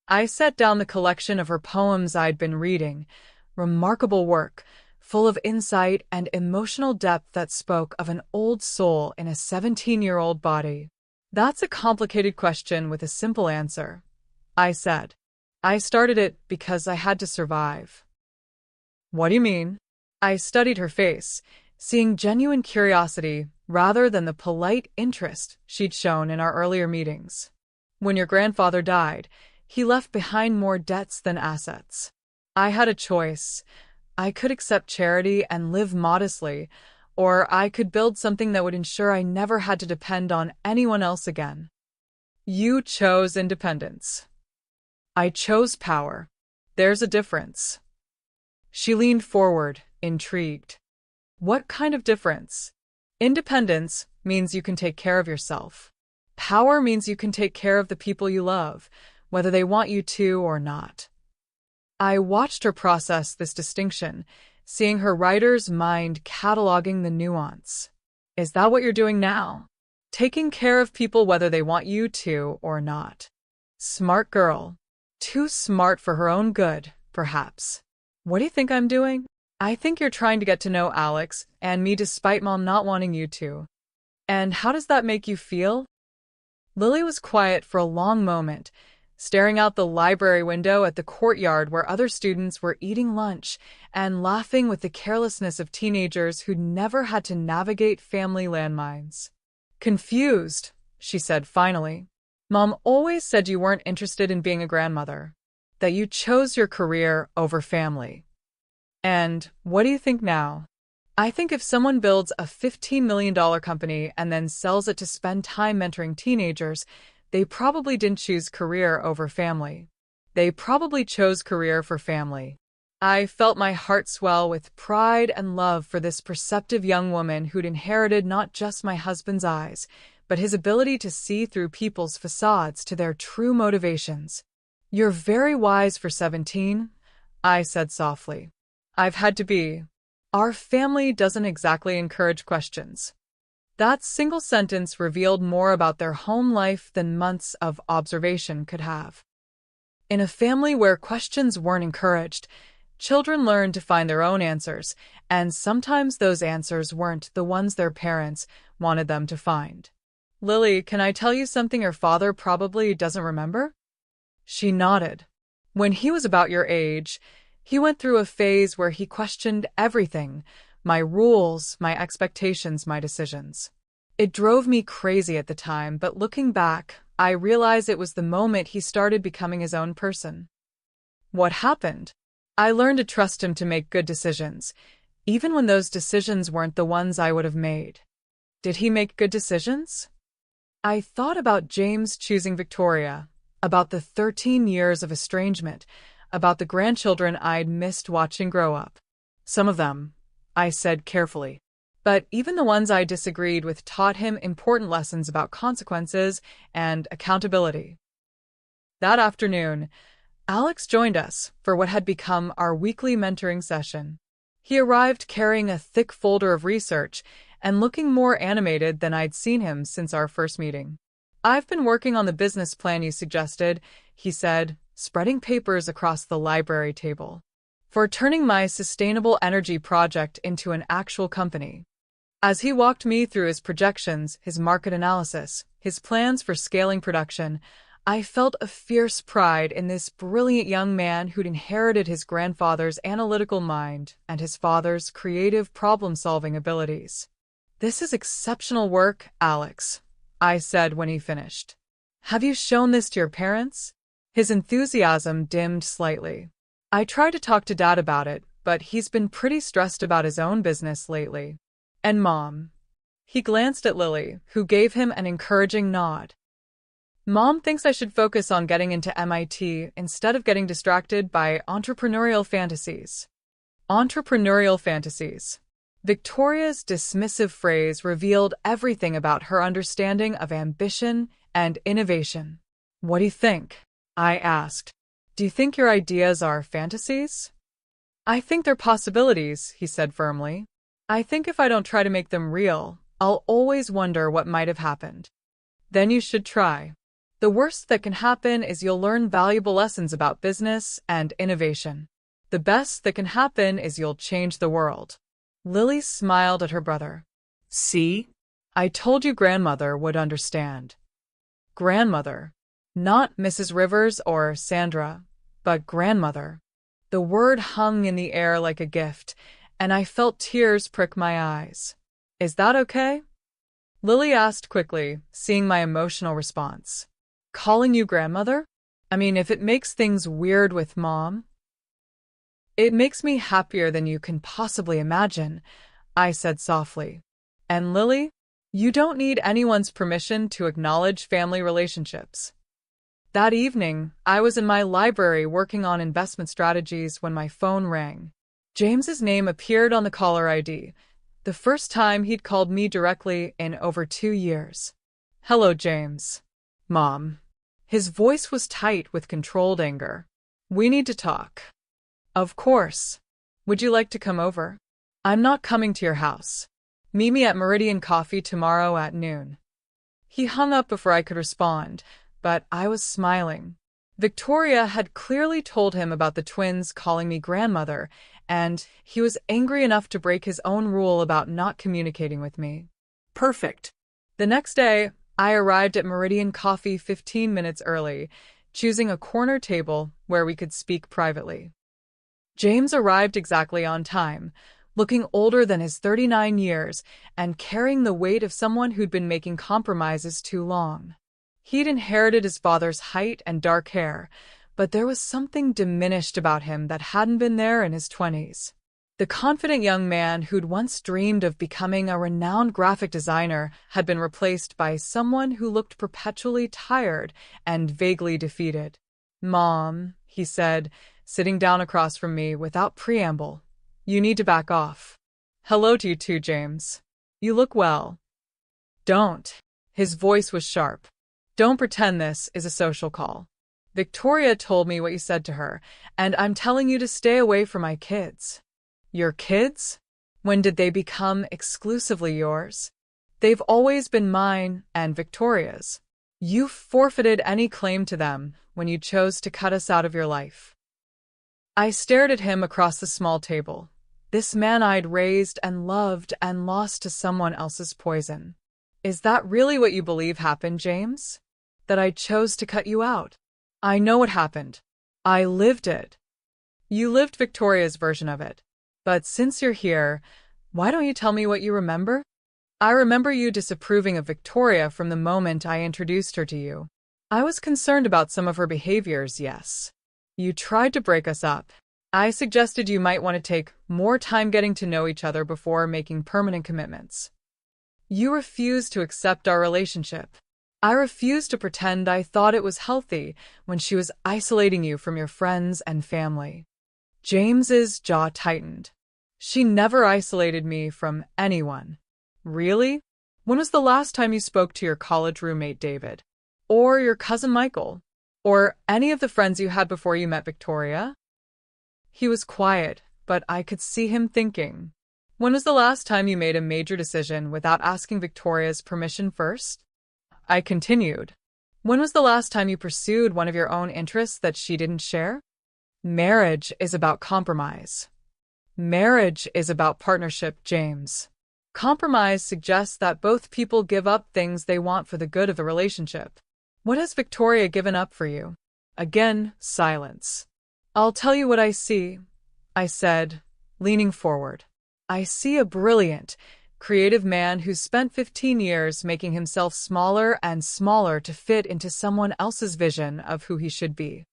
I set down the collection of her poems I'd been reading, remarkable work, full of insight and emotional depth that spoke of an old soul in a 17-year-old body. That's a complicated question with a simple answer, I said. I started it because I had to survive. What do you mean? I studied her face, seeing genuine curiosity rather than the polite interest she'd shown in our earlier meetings. When your grandfather died, he left behind more debts than assets. I had a choice. I could accept charity and live modestly, or I could build something that would ensure I never had to depend on anyone else again. You chose independence. I chose power. There's a difference. She leaned forward, intrigued. What kind of difference? Independence means you can take care of yourself. Power means you can take care of the people you love, whether they want you to or not. I watched her process this distinction, seeing her writer's mind cataloging the nuance. Is that what you're doing now? Taking care of people whether they want you to or not. Smart girl. Too smart for her own good, perhaps. What do you think I'm doing? I think you're trying to get to know Alex and me despite Mom not wanting you to. And how does that make you feel? Lily was quiet for a long moment, staring out the library window at the courtyard where other students were eating lunch and laughing with the carelessness of teenagers who'd never had to navigate family landmines. Confused, she said finally. Mom always said you weren't interested in being a grandmother, that you chose your career over family. And what do you think now? I think if someone builds a $15 million company and then sells it to spend time mentoring teenagers, they probably didn't choose career over family. They probably chose career for family. I felt my heart swell with pride and love for this perceptive young woman who'd inherited not just my husband's eyes, but his ability to see through people's facades to their true motivations. "You're very wise for 17, I said softly. "I've had to be. Our family doesn't exactly encourage questions." That single sentence revealed more about their home life than months of observation could have. In a family where questions weren't encouraged, children learned to find their own answers, and sometimes those answers weren't the ones their parents wanted them to find. "Lily, can I tell you something your father probably doesn't remember?" She nodded. "When he was about your age, he went through a phase where he questioned everything, my rules, my expectations, my decisions. It drove me crazy at the time, but looking back, I realize it was the moment he started becoming his own person." "What happened?" "I learned to trust him to make good decisions, even when those decisions weren't the ones I would have made." "Did he make good decisions?" I thought about James choosing Victoria, about the 13 years of estrangement, about the grandchildren I'd missed watching grow up. "Some of them," I said carefully. "But even the ones I disagreed with taught him important lessons about consequences and accountability." That afternoon, Alex joined us for what had become our weekly mentoring session. He arrived carrying a thick folder of research and looking more animated than I'd seen him since our first meeting. "I've been working on the business plan you suggested," he said, spreading papers across the library table, "for turning my sustainable energy project into an actual company." As he walked me through his projections, his market analysis, his plans for scaling production, I felt a fierce pride in this brilliant young man who'd inherited his grandfather's analytical mind and his father's creative problem-solving abilities. "This is exceptional work, Alex," I said when he finished. "Have you shown this to your parents?" His enthusiasm dimmed slightly. "I tried to talk to Dad about it, but he's been pretty stressed about his own business lately. And Mom." He glanced at Lily, who gave him an encouraging nod. "Mom thinks I should focus on getting into MIT instead of getting distracted by entrepreneurial fantasies." Entrepreneurial fantasies. Victoria's dismissive phrase revealed everything about her understanding of ambition and innovation. "What do you think?" I asked. "Do you think your ideas are fantasies?" "I think they're possibilities," he said firmly. "I think if I don't try to make them real, I'll always wonder what might have happened." "Then you should try. The worst that can happen is you'll learn valuable lessons about business and innovation. The best that can happen is you'll change the world." Lily smiled at her brother. "See? I told you grandmother would understand." Grandmother. Not Mrs. Rivers or Sandra, but grandmother. The word hung in the air like a gift, and I felt tears prick my eyes. "Is that okay?" Lily asked quickly, seeing my emotional response. "Calling you grandmother? I mean, if it makes things weird with Mom?" "It makes me happier than you can possibly imagine," I said softly. "And Lily, you don't need anyone's permission to acknowledge family relationships." That evening, I was in my library working on investment strategies when my phone rang. James's name appeared on the caller ID, the first time he'd called me directly in over 2 years. "Hello, James." "Mom." His voice was tight with controlled anger. "We need to talk." "Of course. Would you like to come over?" "I'm not coming to your house. Meet me at Meridian Coffee tomorrow at noon." He hung up before I could respond, but I was smiling. Victoria had clearly told him about the twins calling me grandmother, and he was angry enough to break his own rule about not communicating with me. Perfect. The next day, I arrived at Meridian Coffee 15 minutes early, choosing a corner table where we could speak privately. James arrived exactly on time, looking older than his 39 years and carrying the weight of someone who'd been making compromises too long. He'd inherited his father's height and dark hair, but there was something diminished about him that hadn't been there in his 20s. The confident young man who'd once dreamed of becoming a renowned graphic designer had been replaced by someone who looked perpetually tired and vaguely defeated. "Mom," he said, sitting down across from me without preamble, "you need to back off." "Hello to you too, James. You look well." "Don't." His voice was sharp. "Don't pretend this is a social call. Victoria told me what you said to her, and I'm telling you to stay away from my kids." "Your kids? When did they become exclusively yours? They've always been mine and Victoria's. You forfeited any claim to them when you chose to cut us out of your life." I stared at him across the small table. This man I'd raised and loved and lost to someone else's poison. "Is that really what you believe happened, James? That I chose to cut you out?" "I know what happened. I lived it." "You lived Victoria's version of it. But since you're here, why don't you tell me what you remember?" "I remember you disapproving of Victoria from the moment I introduced her to you. I was concerned about some of her behaviors, yes. You tried to break us up. I suggested you might want to take more time getting to know each other before making permanent commitments. You refused to accept our relationship. I refused to pretend I thought it was healthy when she was isolating you from your friends and family." James's jaw tightened. "She never isolated me from anyone." "Really? When was the last time you spoke to your college roommate David? Or your cousin Michael? Or any of the friends you had before you met Victoria?" He was quiet, but I could see him thinking. "When was the last time you made a major decision without asking Victoria's permission first?" I continued. "When was the last time you pursued one of your own interests that she didn't share?" Marriage is about compromise. Marriage is about partnership, James. Compromise suggests that both people give up things they want for the good of the relationship. What has Victoria given up for you? Again, silence. "I'll tell you what I see," I said, leaning forward. "I see a brilliant, creative man who's spent 15 years making himself smaller and smaller to fit into someone else's vision of who he should be."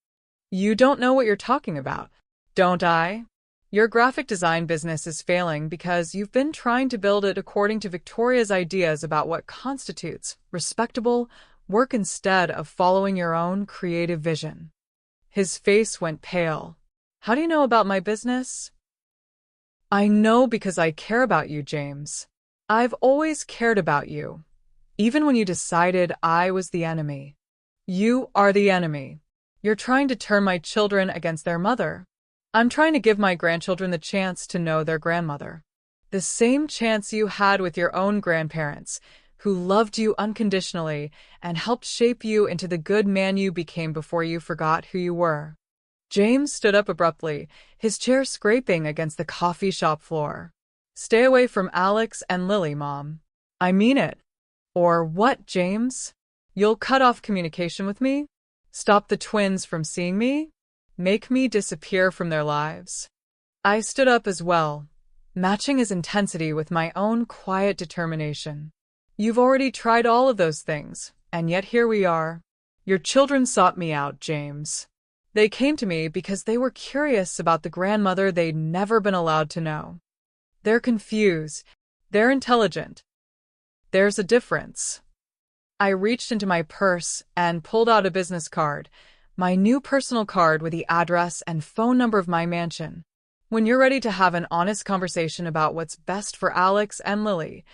"You don't know what you're talking about." "Don't I? Your graphic design business is failing because you've been trying to build it according to Victoria's ideas about what constitutes respectable work instead of following your own creative vision." His face went pale. "How do you know about my business?" "I know because I care about you, James. I've always cared about you, even when you decided I was the enemy." "You are the enemy. You're trying to turn my children against their mother. I'm trying to give my grandchildren the chance to know their grandmother. The same chance you had with your own grandparents, who loved you unconditionally and helped shape you into the good man you became before you forgot who you were." James stood up abruptly, his chair scraping against the coffee shop floor. "Stay away from Alex and Lily, Mom. I mean it." "Or what, James? You'll cut off communication with me? Stop the twins from seeing me? Make me disappear from their lives?" I stood up as well, matching his intensity with my own quiet determination. "You've already tried all of those things, and yet here we are. Your children sought me out, James. They came to me because they were curious about the grandmother they'd never been allowed to know. They're confused. They're intelligent. There's a difference." I reached into my purse and pulled out a business card, my new personal card with the address and phone number of my mansion. "When you're ready to have an honest conversation about what's best for Alex and Lily,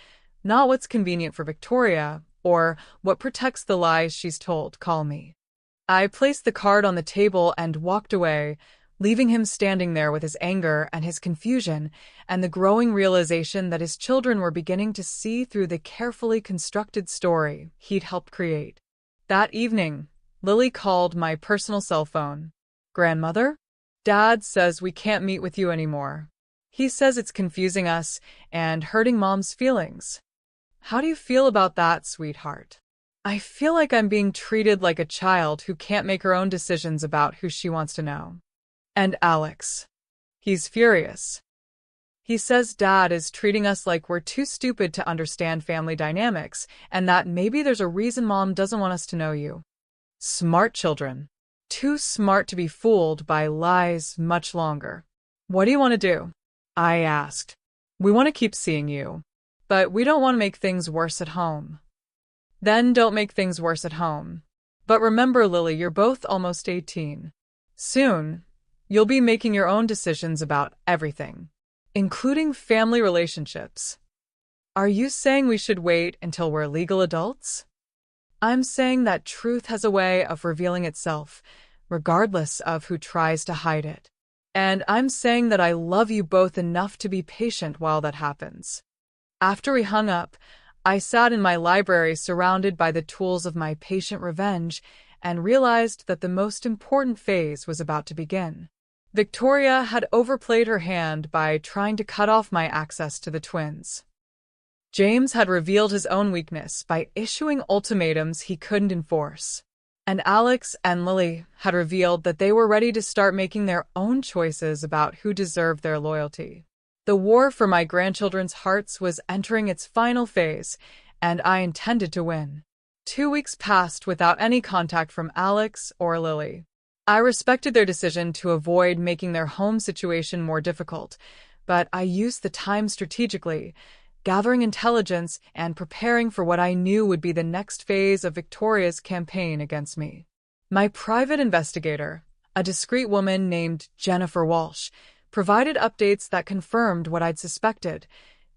not what's convenient for Victoria or what protects the lies she's told, call me." I placed the card on the table and walked away, leaving him standing there with his anger and his confusion and the growing realization that his children were beginning to see through the carefully constructed story he'd helped create. That evening, Lily called my personal cell phone. "Grandmother? Dad says we can't meet with you anymore. He says it's confusing us and hurting Mom's feelings. How do you feel about that, sweetheart?" I feel like I'm being treated like a child who can't make her own decisions about who she wants to know. And Alex. He's furious. He says Dad is treating us like we're too stupid to understand family dynamics, and that maybe there's a reason Mom doesn't want us to know you. Smart children. Too smart to be fooled by lies much longer. What do you want to do? I asked. We want to keep seeing you, but we don't want to make things worse at home. Then don't make things worse at home. But remember, Lily, you're both almost 18. Soon, you'll be making your own decisions about everything, including family relationships. Are you saying we should wait until we're legal adults? I'm saying that truth has a way of revealing itself, regardless of who tries to hide it. And I'm saying that I love you both enough to be patient while that happens. After we hung up, I sat in my library surrounded by the tools of my patient revenge and realized that the most important phase was about to begin. Victoria had overplayed her hand by trying to cut off my access to the twins. James had revealed his own weakness by issuing ultimatums he couldn't enforce. And Alex and Lily had revealed that they were ready to start making their own choices about who deserved their loyalty. The war for my grandchildren's hearts was entering its final phase, and I intended to win. 2 weeks passed without any contact from Alex or Lily. I respected their decision to avoid making their home situation more difficult, but I used the time strategically, gathering intelligence and preparing for what I knew would be the next phase of Victoria's campaign against me. My private investigator, a discreet woman named Jennifer Walsh, provided updates that confirmed what I'd suspected.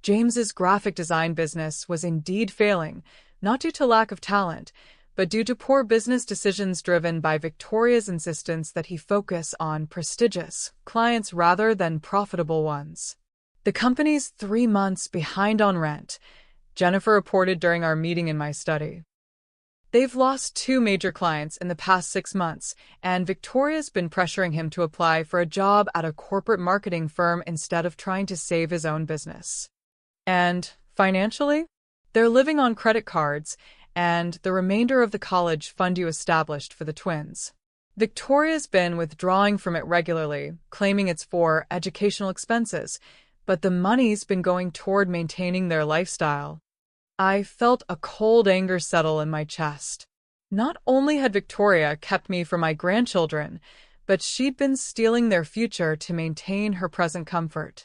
James's graphic design business was indeed failing, not due to lack of talent, but due to poor business decisions driven by Victoria's insistence that he focus on prestigious clients rather than profitable ones. The company's 3 months behind on rent, Jennifer reported during our meeting in my study. They've lost 2 major clients in the past 6 months, and Victoria's been pressuring him to apply for a job at a corporate marketing firm instead of trying to save his own business. And, financially, they're living on credit cards and the remainder of the college fund you established for the twins. Victoria's been withdrawing from it regularly, claiming it's for educational expenses, but the money's been going toward maintaining their lifestyle. I felt a cold anger settle in my chest. Not only had Victoria kept me from my grandchildren, but she'd been stealing their future to maintain her present comfort.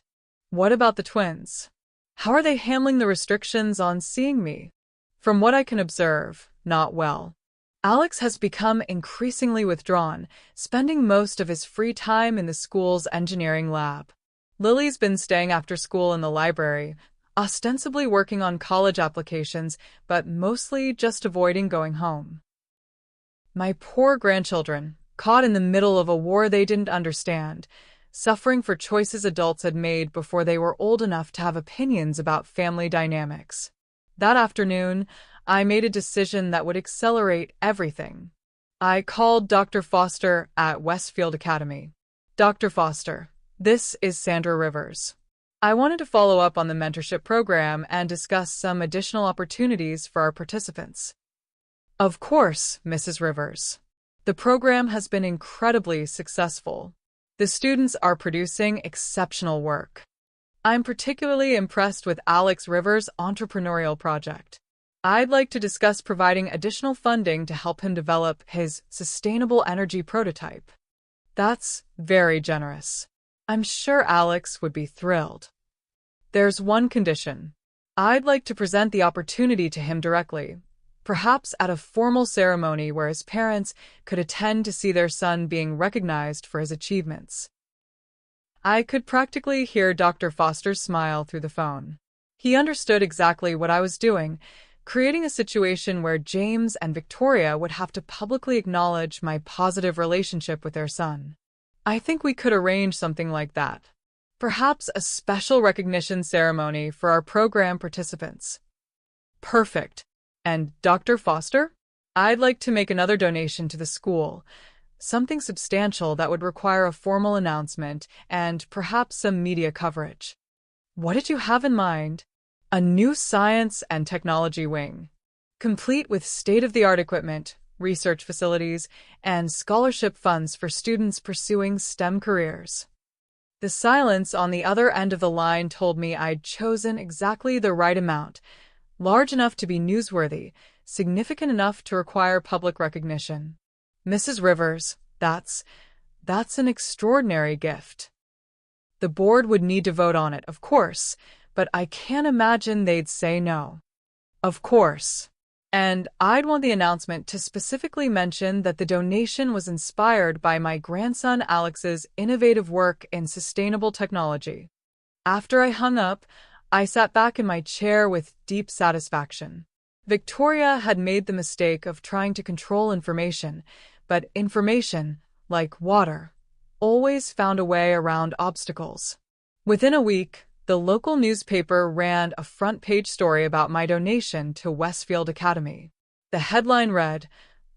What about the twins? How are they handling the restrictions on seeing me? From what I can observe, not well. Alex has become increasingly withdrawn, spending most of his free time in the school's engineering lab. Lily's been staying after school in the library, ostensibly working on college applications, but mostly just avoiding going home. My poor grandchildren, caught in the middle of a war they didn't understand, suffering for choices adults had made before they were old enough to have opinions about family dynamics. That afternoon, I made a decision that would accelerate everything. I called Dr. Foster at Westfield Academy. Dr. Foster, this is Sandra Rivers. I wanted to follow up on the mentorship program and discuss some additional opportunities for our participants. Of course, Mrs. Rivers. The program has been incredibly successful. The students are producing exceptional work. I'm particularly impressed with Alex Rivers' entrepreneurial project. I'd like to discuss providing additional funding to help him develop his sustainable energy prototype. That's very generous. I'm sure Alex would be thrilled. There's one condition. I'd like to present the opportunity to him directly, perhaps at a formal ceremony where his parents could attend to see their son being recognized for his achievements. I could practically hear Dr. Foster's smile through the phone. He understood exactly what I was doing, creating a situation where James and Victoria would have to publicly acknowledge my positive relationship with their son. I think we could arrange something like that. Perhaps a special recognition ceremony for our program participants. Perfect. And Dr. Foster? I'd like to make another donation to the school. Something substantial that would require a formal announcement and perhaps some media coverage. What did you have in mind? A new science and technology wing. complete with state-of-the-art equipment, research facilities, and scholarship funds for students pursuing STEM careers. The silence on the other end of the line told me I'd chosen exactly the right amount, large enough to be newsworthy, significant enough to require public recognition. Mrs. Rivers, that's an extraordinary gift. The board would need to vote on it, of course, but I can't imagine they'd say no. Of course. And I'd want the announcement to specifically mention that the donation was inspired by my grandson Alex's innovative work in sustainable technology. After I hung up, I sat back in my chair with deep satisfaction. Victoria had made the mistake of trying to control information, but information, like water, always found a way around obstacles. Within a week, the local newspaper ran a front-page story about my donation to Westfield Academy. The headline read,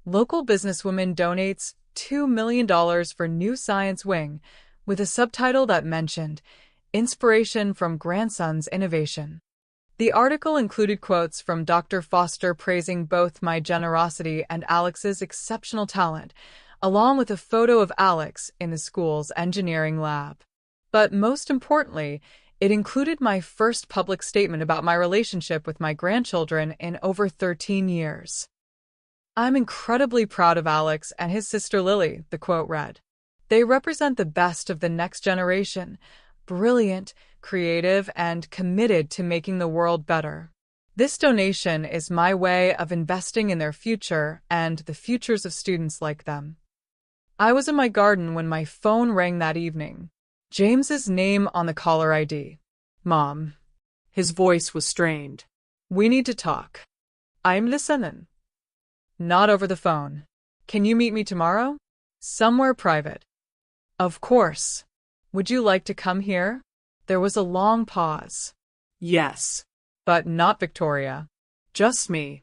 "Local businesswoman donates $2 million for new science wing," with a subtitle that mentioned, "Inspiration from Grandson's Innovation." The article included quotes from Dr. Foster praising both my generosity and Alex's exceptional talent, along with a photo of Alex in the school's engineering lab. But most importantly, it included my first public statement about my relationship with my grandchildren in over 13 years. "I'm incredibly proud of Alex and his sister Lily," the quote read. "They represent the best of the next generation, brilliant, creative, and committed to making the world better. This donation is my way of investing in their future and the futures of students like them." I was in my garden when my phone rang that evening. James's name on the caller ID. "Mom." His voice was strained. "We need to talk." "I'm listening." "Not over the phone. Can you meet me tomorrow? Somewhere private." "Of course. Would you like to come here?" There was a long pause. "Yes." "But not Victoria. Just me."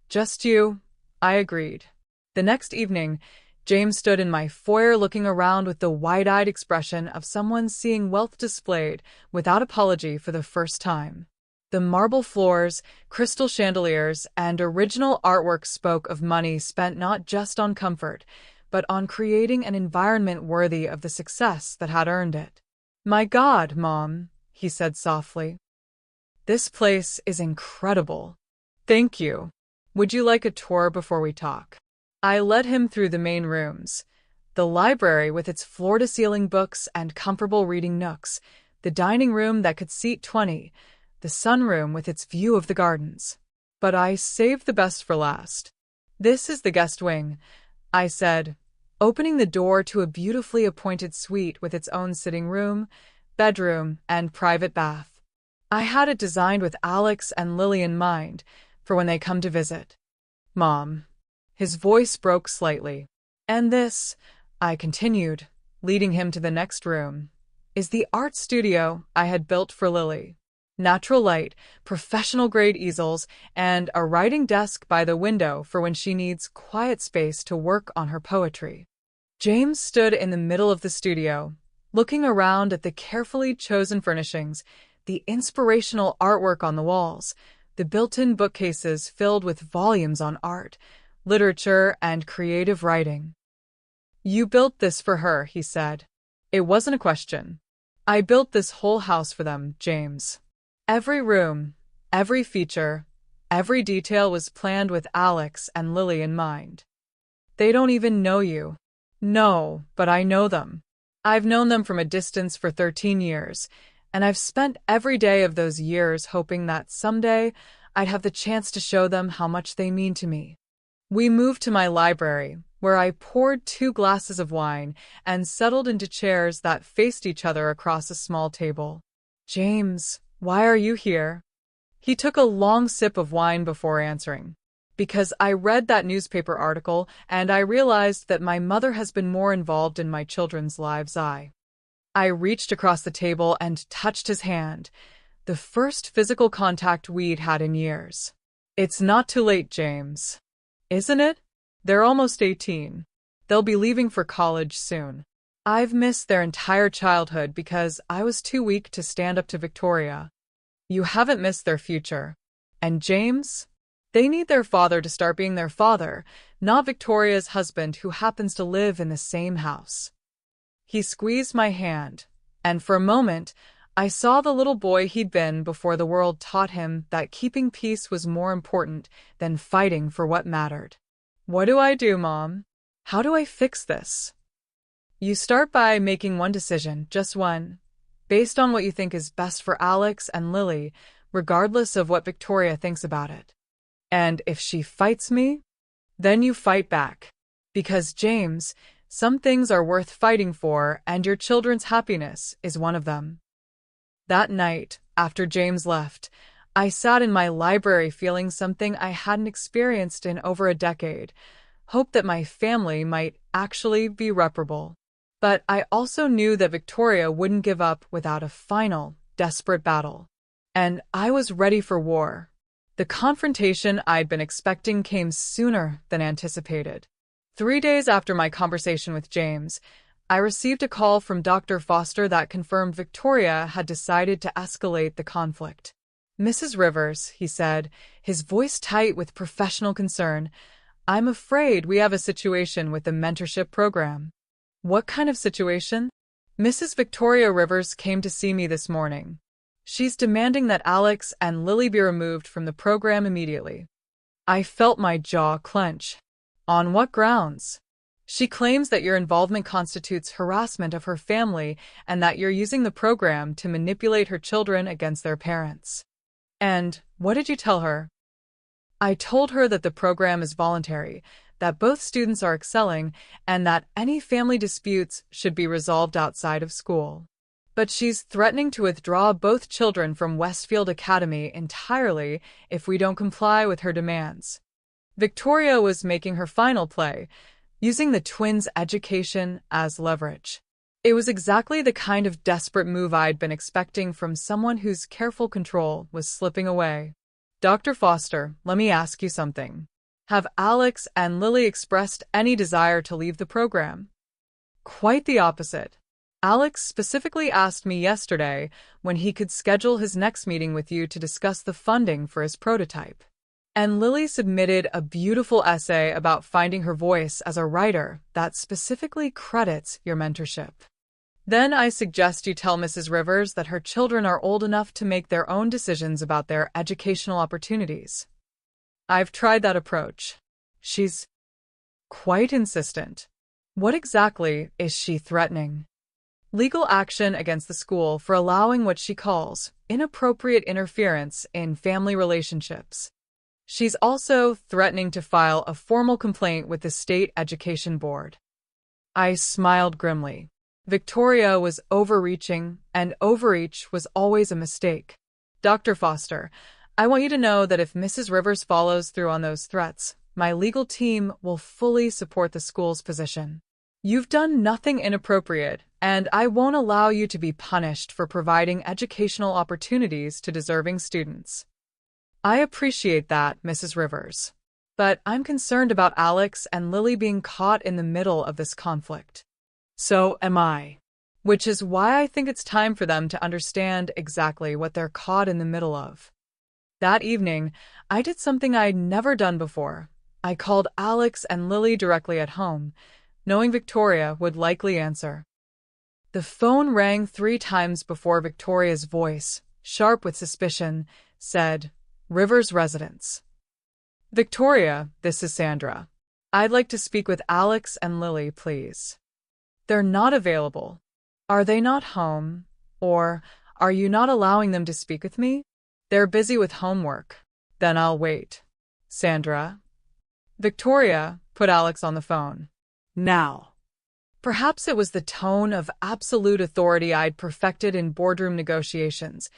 "Just you," I agreed. The next evening, James stood in my foyer looking around with the wide-eyed expression of someone seeing wealth displayed without apology for the first time. The marble floors, crystal chandeliers, and original artwork spoke of money spent not just on comfort, but on creating an environment worthy of the success that had earned it. "My God, Mom," he said softly. "This place is incredible." "Thank you. Would you like a tour before we talk?" I led him through the main rooms, the library with its floor-to-ceiling books and comfortable reading nooks, the dining room that could seat 20, the sunroom with its view of the gardens. But I saved the best for last. "This is the guest wing," I said, opening the door to a beautifully appointed suite with its own sitting room, bedroom, and private bath. I had it designed with Alex and Lily in mind for when they come to visit. "Mom." His voice broke slightly. "And this," I continued, leading him to the next room, "is the art studio I had built for Lily. Natural light, professional-grade easels, and a writing desk by the window for when she needs quiet space to work on her poetry." James stood in the middle of the studio, looking around at the carefully chosen furnishings, the inspirational artwork on the walls, the built-in bookcases filled with volumes on art, literature, and creative writing. "You built this for her," he said. "It wasn't a question. I built this whole house for them, James. Every room, every feature, every detail was planned with Alex and Lily in mind. They don't even know you." "No, but I know them. I've known them from a distance for 13 years, and I've spent every day of those years hoping that someday I'd have the chance to show them how much they mean to me." We moved to my library, where I poured 2 glasses of wine and settled into chairs that faced each other across a small table. "James, why are you here?" He took a long sip of wine before answering. "Because I read that newspaper article and I realized that my mother has been more involved in my children's lives. I reached across the table and touched his hand, the first physical contact we'd had in years. "It's not too late, James. Isn't it? They're almost 18. They'll be leaving for college soon. I've missed their entire childhood because I was too weak to stand up to Victoria. You haven't missed their future. And James? They need their father to start being their father, not Victoria's husband who happens to live in the same house. He squeezed my hand, and for a moment, I saw the little boy he'd been before the world taught him that keeping peace was more important than fighting for what mattered. What do I do, Mom? How do I fix this? You start by making one decision, just one, based on what you think is best for Alex and Lily, regardless of what Victoria thinks about it. And if she fights me, then you fight back. Because, James, some things are worth fighting for, and your children's happiness is one of them. That night, after James left, I sat in my library feeling something I hadn't experienced in over a decade, hope that my family might actually be reparable. But I also knew that Victoria wouldn't give up without a final, desperate battle. And I was ready for war. The confrontation I'd been expecting came sooner than anticipated. 3 days after my conversation with James, I received a call from Dr. Foster that confirmed Victoria had decided to escalate the conflict. "Mrs. Rivers," he said, his voice tight with professional concern, "I'm afraid we have a situation with the mentorship program." "What kind of situation?" "Mrs. Victoria Rivers came to see me this morning. She's demanding that Alex and Lily be removed from the program immediately." I felt my jaw clench. "On what grounds?" "She claims that your involvement constitutes harassment of her family and that you're using the program to manipulate her children against their parents." "And what did you tell her?" "I told her that the program is voluntary, that both students are excelling, and that any family disputes should be resolved outside of school. But she's threatening to withdraw both children from Westfield Academy entirely if we don't comply with her demands." Victoria was making her final play, using the twins' education as leverage. It was exactly the kind of desperate move I'd been expecting from someone whose careful control was slipping away. "Dr. Foster, let me ask you something. Have Alex and Lily expressed any desire to leave the program?" "Quite the opposite. Alex specifically asked me yesterday when he could schedule his next meeting with you to discuss the funding for his prototype. And Lily submitted a beautiful essay about finding her voice as a writer that specifically credits your mentorship. Then I suggest you tell Mrs. Rivers that her children are old enough to make their own decisions about their educational opportunities." "I've tried that approach. She's quite insistent." "What exactly is she threatening?" "Legal action against the school for allowing what she calls inappropriate interference in family relationships. She's also threatening to file a formal complaint with the State Education Board." I smiled grimly. Victoria was overreaching, and overreach was always a mistake. "Dr. Foster, I want you to know that if Mrs. Rivers follows through on those threats, my legal team will fully support the school's position. You've done nothing inappropriate, and I won't allow you to be punished for providing educational opportunities to deserving students." "I appreciate that, Mrs. Rivers. But I'm concerned about Alex and Lily being caught in the middle of this conflict." "So am I. Which is why I think it's time for them to understand exactly what they're caught in the middle of." That evening, I did something I'd never done before. I called Alex and Lily directly at home, knowing Victoria would likely answer. The phone rang 3 times before Victoria's voice, sharp with suspicion, said, "Rivers residence." "Victoria, this is Sandra. I'd like to speak with Alex and Lily, please." "They're not available." "Are they not home? Or are you not allowing them to speak with me?" "They're busy with homework." "Then I'll wait." "Sandra." Victoria put Alex on the phone. "Now." Perhaps it was the tone of absolute authority I'd perfected in boardroom negotiations,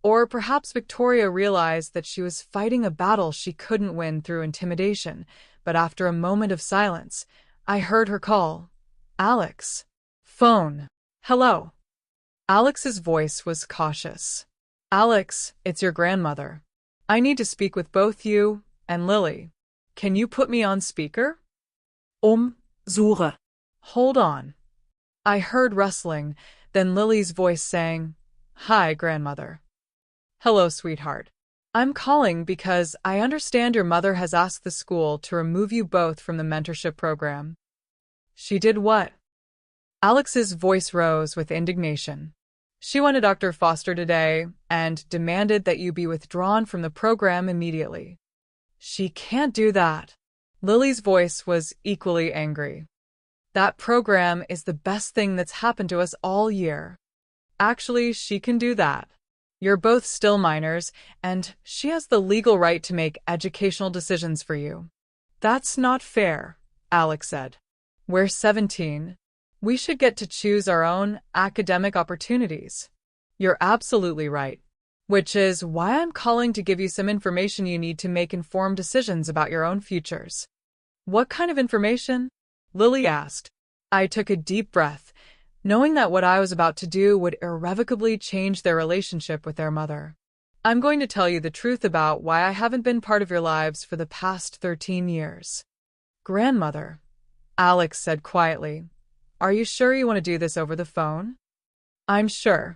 or perhaps Victoria realized that she was fighting a battle she couldn't win through intimidation, but after a moment of silence, I heard her call, "Alex." "Phone." "Hello." Alex's voice was cautious. "Alex, it's your grandmother. I need to speak with both you and Lily. Can you put me on speaker?" Suche. "Hold on." I heard rustling, then Lily's voice saying, "Hi, grandmother." "Hello, sweetheart. I'm calling because I understand your mother has asked the school to remove you both from the mentorship program. She did what? Alex's voice rose with indignation. She went to Dr. Foster today and demanded that you be withdrawn from the program immediately. She can't do that. Lily's voice was equally angry. That program is the best thing that's happened to us all year. Actually, she can do that. You're both still minors, and she has the legal right to make educational decisions for you. That's not fair, Alex said. We're 17. We should get to choose our own academic opportunities. You're absolutely right. Which is why I'm calling to give you some information you need to make informed decisions about your own futures. What kind of information? Lily asked. I took a deep breath, knowing that what I was about to do would irrevocably change their relationship with their mother. I'm going to tell you the truth about why I haven't been part of your lives for the past 13 years. Grandmother, Alex said quietly, are you sure you want to do this over the phone? I'm sure.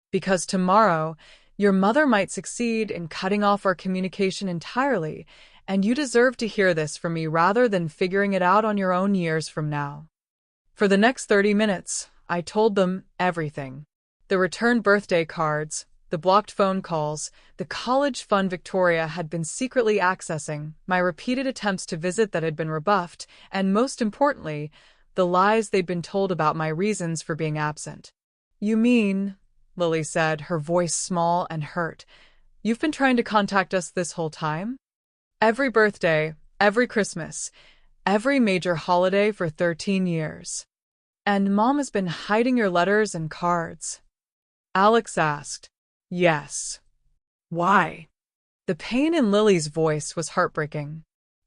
Because tomorrow, your mother might succeed in cutting off our communication entirely, and you deserve to hear this from me rather than figuring it out on your own years from now. For the next 30 minutes, I told them everything. The returned birthday cards, the blocked phone calls, the college fund Victoria had been secretly accessing, my repeated attempts to visit that had been rebuffed, and most importantly, the lies they'd been told about my reasons for being absent. You mean, Lily said, her voice small and hurt, you've been trying to contact us this whole time? Every birthday, every Christmas, every major holiday for 13 years. And Mom has been hiding your letters and cards. Alex asked. Yes. Why? The pain in Lily's voice was heartbreaking.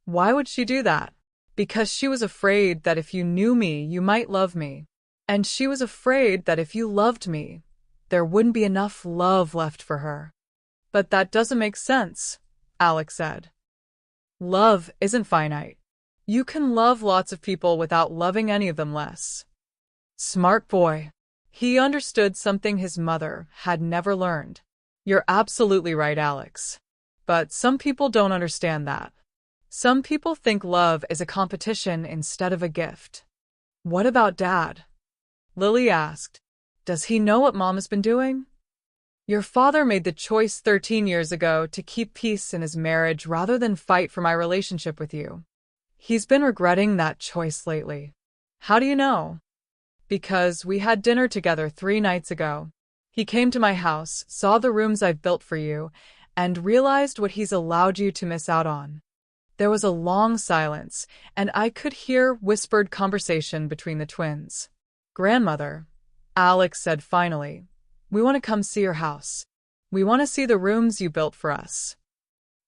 Why would she do that? Because she was afraid that if you knew me, you might love me. And she was afraid that if you loved me, there wouldn't be enough love left for her. But that doesn't make sense, Alex said. Love isn't finite. You can love lots of people without loving any of them less. Smart boy. He understood something his mother had never learned. You're absolutely right, Alex. But some people don't understand that. Some people think love is a competition instead of a gift. What about Dad? Lily asked. Does he know what Mom has been doing? Your father made the choice 13 years ago to keep peace in his marriage rather than fight for my relationship with you. He's been regretting that choice lately. How do you know? Because we had dinner together 3 nights ago. He came to my house, saw the rooms I've built for you, and realized what he's allowed you to miss out on. There was a long silence, and I could hear whispered conversation between the twins. Grandmother, Alex said finally, we want to come see your house. We want to see the rooms you built for us.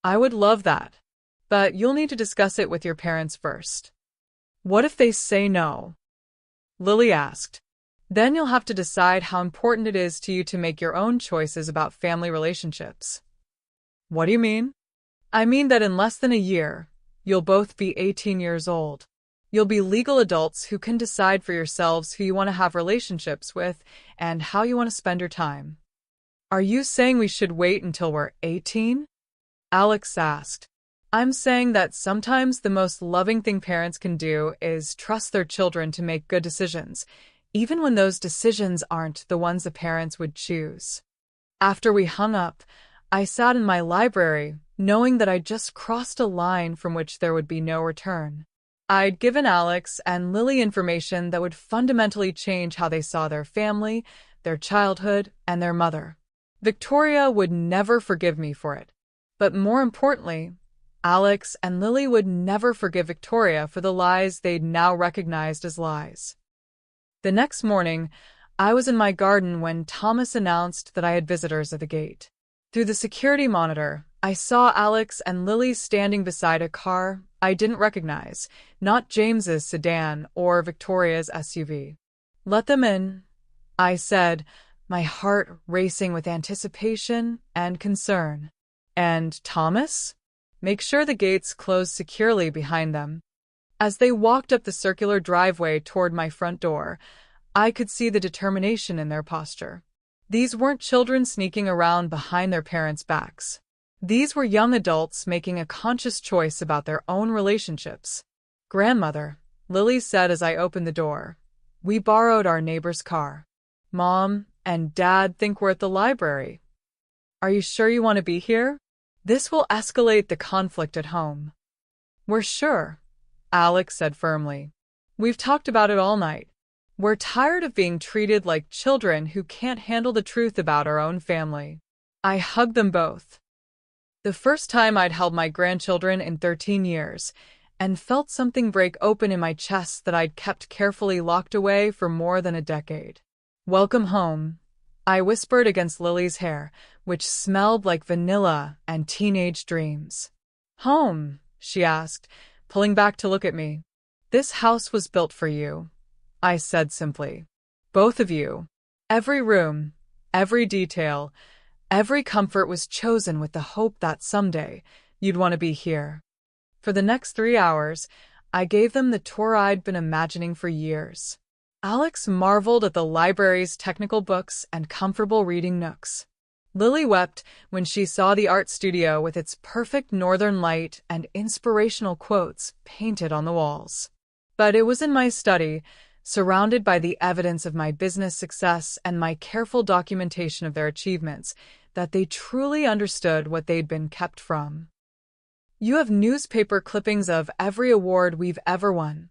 I would love that, but you'll need to discuss it with your parents first. What if they say no? Lily asked. Then you'll have to decide how important it is to you to make your own choices about family relationships. What do you mean? I mean that in less than a year, you'll both be 18 years old. You'll be legal adults who can decide for yourselves who you want to have relationships with and how you want to spend your time. Are you saying we should wait until we're 18? Alex asked. I'm saying that sometimes the most loving thing parents can do is trust their children to make good decisions, even when those decisions aren't the ones the parents would choose. After we hung up, I sat in my library, knowing that I'd just crossed a line from which there would be no return. I'd given Alex and Lily information that would fundamentally change how they saw their family, their childhood, and their mother. Victoria would never forgive me for it. But more importantly, Alex and Lily would never forgive Victoria for the lies they'd now recognized as lies. The next morning, I was in my garden when Thomas announced that I had visitors at the gate. Through the security monitor, I saw Alex and Lily standing beside a car I didn't recognize, not James's sedan or Victoria's SUV. Let them in, I said, my heart racing with anticipation and concern. And Thomas? Make sure the gates close securely behind them. As they walked up the circular driveway toward my front door, I could see the determination in their posture. These weren't children sneaking around behind their parents' backs. These were young adults making a conscious choice about their own relationships. "Grandmother," Lily said as I opened the door, "we borrowed our neighbor's car. Mom and Dad think we're at the library. Are you sure you want to be here? This will escalate the conflict at home." "We're sure," Alex said firmly. "We've talked about it all night. We're tired of being treated like children who can't handle the truth about our own family." I hugged them both. The first time I'd held my grandchildren in 13 years, and felt something break open in my chest that I'd kept carefully locked away for more than a decade. "Welcome home," I whispered against Lily's hair, which smelled like vanilla and teenage dreams. "Home?" she asked, pulling back to look at me. "This house was built for you," I said simply. "Both of you. Every room, every detail, every comfort was chosen with the hope that someday you'd want to be here." For the next 3 hours, I gave them the tour I'd been imagining for years. Alex marveled at the library's technical books and comfortable reading nooks. Lily wept when she saw the art studio with its perfect northern light and inspirational quotes painted on the walls. But it was in my study, surrounded by the evidence of my business success and my careful documentation of their achievements, that they truly understood what they'd been kept from. "You have newspaper clippings of every award we've ever won,"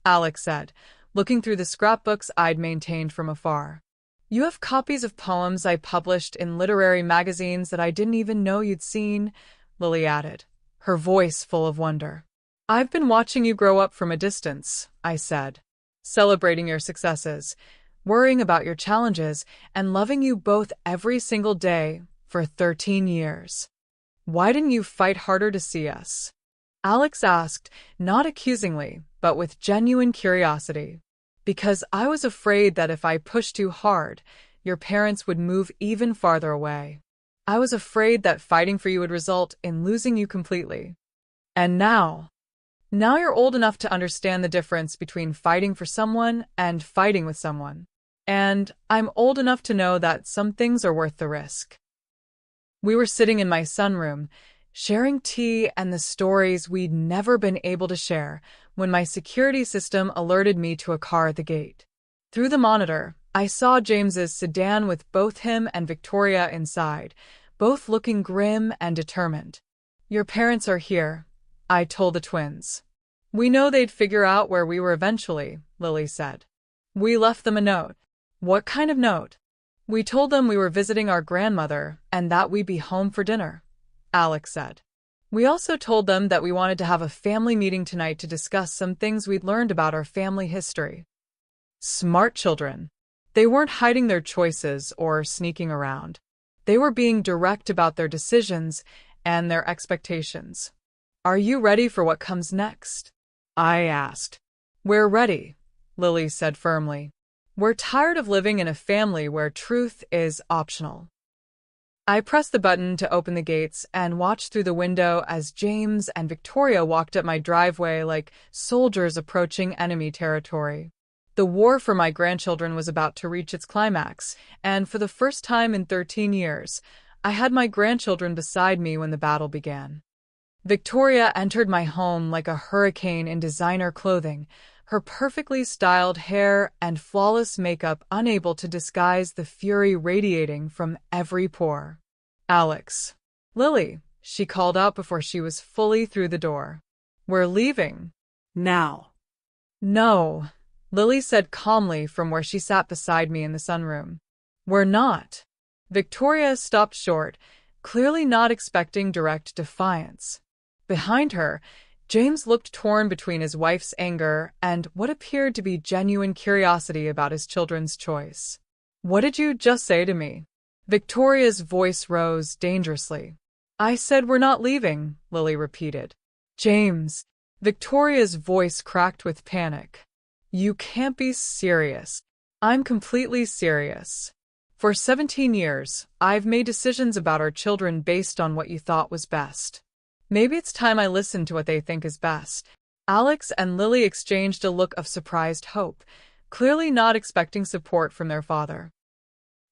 Alex said, looking through the scrapbooks I'd maintained from afar. "You have copies of poems I published in literary magazines that I didn't even know you'd seen," Lily added, her voice full of wonder. "I've been watching you grow up from a distance," I said, "celebrating your successes, worrying about your challenges, and loving you both every single day for 13 years. Why didn't you fight harder to see us?" Alex asked, not accusingly, but with genuine curiosity. "Because I was afraid that if I pushed too hard, your parents would move even farther away. I was afraid that fighting for you would result in losing you completely. And now you're old enough to understand the difference between fighting for someone and fighting with someone. And I'm old enough to know that some things are worth the risk." We were sitting in my sunroom, sharing tea and the stories we'd never been able to share, when my security system alerted me to a car at the gate. Through the monitor, I saw James's sedan with both him and Victoria inside, both looking grim and determined. "Your parents are here," I told the twins. "We know they'd figure out where we were eventually," Lily said. "We left them a note." "What kind of note?" "We told them we were visiting our grandmother and that we'd be home for dinner," Alex said. "We also told them that we wanted to have a family meeting tonight to discuss some things we'd learned about our family history." Smart children. They weren't hiding their choices or sneaking around. They were being direct about their decisions and their expectations. "Are you ready for what comes next?" I asked. "We're ready," Lily said firmly. "We're tired of living in a family where truth is optional." I pressed the button to open the gates and watched through the window as James and Victoria walked up my driveway like soldiers approaching enemy territory. The war for my grandchildren was about to reach its climax, and for the first time in 13 years, I had my grandchildren beside me when the battle began. Victoria entered my home like a hurricane in designer clothing, her perfectly styled hair and flawless makeup unable to disguise the fury radiating from every pore. "Alex. Lily," she called out before she was fully through the door. "We're leaving." Now. "No," Lily said calmly from where she sat beside me in the sunroom. "We're not." Victoria stopped short, clearly not expecting direct defiance. Behind her, James looked torn between his wife's anger and what appeared to be genuine curiosity about his children's choice. "What did you just say to me?" Victoria's voice rose dangerously. "I said we're not leaving," Lily repeated. "James." Victoria's voice cracked with panic. "You can't be serious." "I'm completely serious. For 17 years, I've made decisions about our children based on what you thought was best. Maybe it's time I listen to what they think is best." Alex and Lily exchanged a look of surprised hope, clearly not expecting support from their father.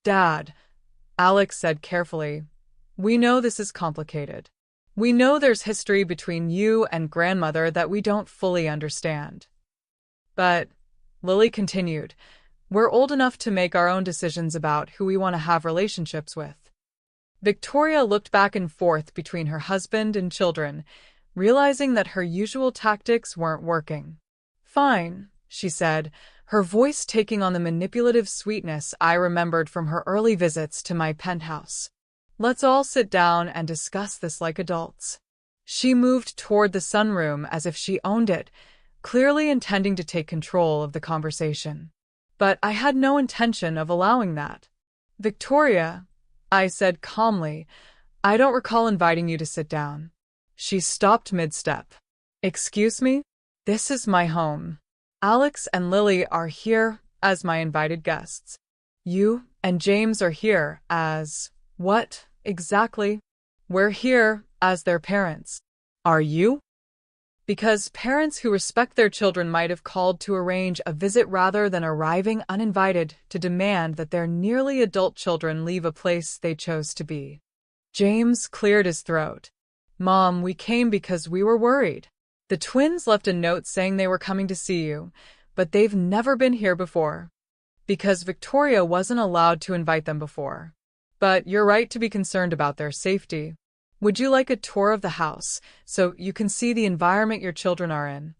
"Dad," Alex said carefully, We know this is complicated. We know there's history between you and grandmother that we don't fully understand. But, Lily continued, we're old enough to make our own decisions about who we want to have relationships with. Victoria looked back and forth between her husband and children, realizing that her usual tactics weren't working. Fine, she said, her voice taking on the manipulative sweetness I remembered from her early visits to my penthouse. Let's all sit down and discuss this like adults. She moved toward the sunroom as if she owned it, clearly intending to take control of the conversation. But I had no intention of allowing that. Victoria, I said calmly, I don't recall inviting you to sit down. She stopped mid-step. Excuse me? This is my home. Alex and Lily are here as my invited guests. You and James are here as… What, exactly? We're here as their parents. Are you? Because parents who respect their children might have called to arrange a visit rather than arriving uninvited to demand that their nearly adult children leave a place they chose to be. James cleared his throat. Mom, we came because we were worried. The twins left a note saying they were coming to see you, but they've never been here before. Because Victoria wasn't allowed to invite them before. But you're right to be concerned about their safety. Would you like a tour of the house so you can see the environment your children are in?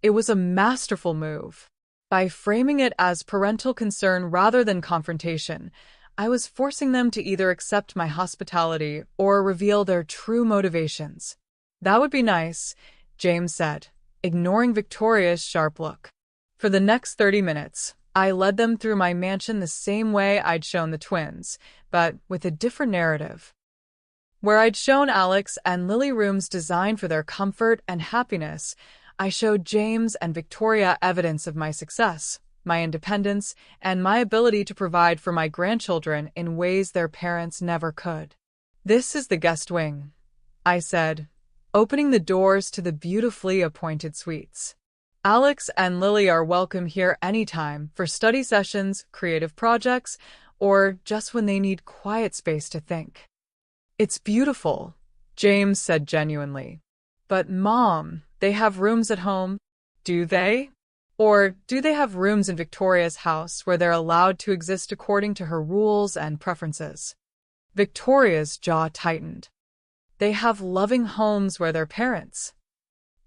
It was a masterful move. By framing it as parental concern rather than confrontation, I was forcing them to either accept my hospitality or reveal their true motivations. That would be nice, James said, ignoring Victoria's sharp look. For the next 30 minutes, I led them through my mansion the same way I'd shown the twins, but with a different narrative. Where I'd shown Alex and Lily rooms designed for their comfort and happiness, I showed James and Victoria evidence of my success, my independence, and my ability to provide for my grandchildren in ways their parents never could. This is the guest wing, I said, opening the doors to the beautifully appointed suites. Alex and Lily are welcome here anytime for study sessions, creative projects, or just when they need quiet space to think. It's beautiful, James said genuinely. But Mom, they have rooms at home, do they? Or do they have rooms in Victoria's house where they're allowed to exist according to her rules and preferences? Victoria's jaw tightened. They have loving homes where their parents.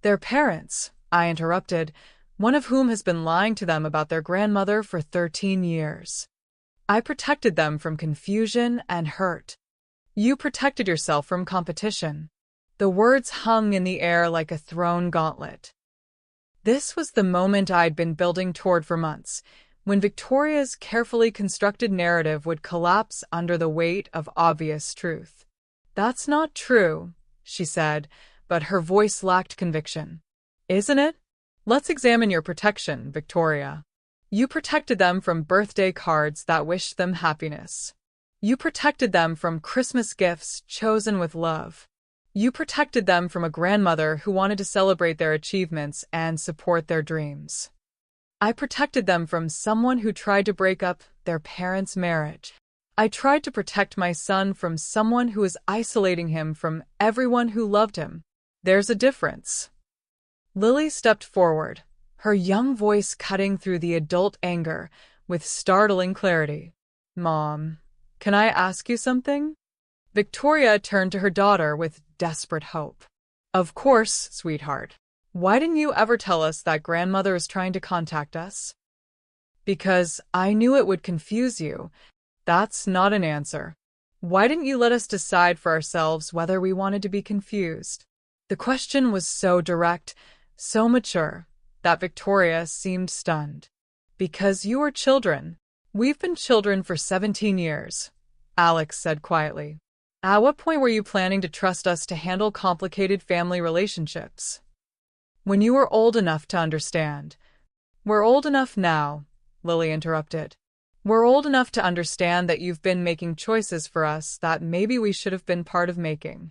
Their parents, I interrupted, one of whom has been lying to them about their grandmother for 13 years. I protected them from confusion and hurt. You protected yourself from competition. The words hung in the air like a thrown gauntlet. This was the moment I'd been building toward for months, when Victoria's carefully constructed narrative would collapse under the weight of obvious truth. That's not true, she said, but her voice lacked conviction. Isn't it? Let's examine your protection, Victoria. You protected them from birthday cards that wished them happiness. You protected them from Christmas gifts chosen with love. You protected them from a grandmother who wanted to celebrate their achievements and support their dreams. I protected them from someone who tried to break up their parents' marriage. I tried to protect my son from someone who was isolating him from everyone who loved him. There's a difference. Lily stepped forward, her young voice cutting through the adult anger with startling clarity. Mom, can I ask you something? Victoria turned to her daughter with desperate hope. Of course, sweetheart. Why didn't you ever tell us that grandmother is trying to contact us? Because I knew it would confuse you. That's not an answer. Why didn't you let us decide for ourselves whether we wanted to be confused? The question was so direct, so mature, that Victoria seemed stunned. Because you were children. We've been children for 17 years, Alex said quietly. At what point were you planning to trust us to handle complicated family relationships? When you were old enough to understand. We're old enough now, Lily interrupted. We're old enough to understand that you've been making choices for us that maybe we should have been part of making.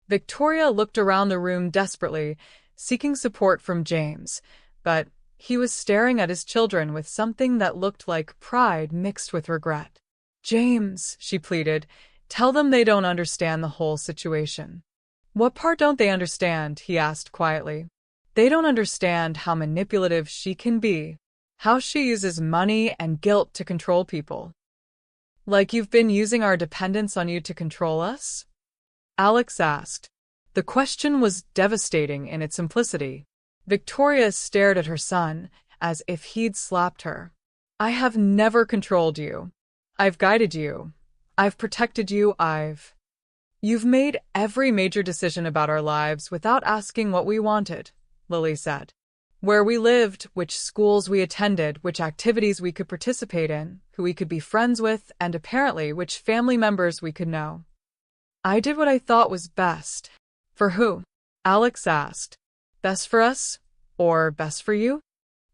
Victoria looked around the room desperately, seeking support from James, but he was staring at his children with something that looked like pride mixed with regret. James, she pleaded, Tell them they don't understand the whole situation. What part don't they understand? He asked quietly. They don't understand how manipulative she can be, how she uses money and guilt to control people. Like you've been using our dependence on you to control us? Alex asked. The question was devastating in its simplicity. Victoria stared at her son as if he'd slapped her. I have never controlled you. I've guided you. I've protected you. You've made every major decision about our lives without asking what we wanted, Lily said. Where we lived, which schools we attended, which activities we could participate in, who we could be friends with, and apparently which family members we could know. I did what I thought was best. For who? Alex asked. Best for us? Or best for you?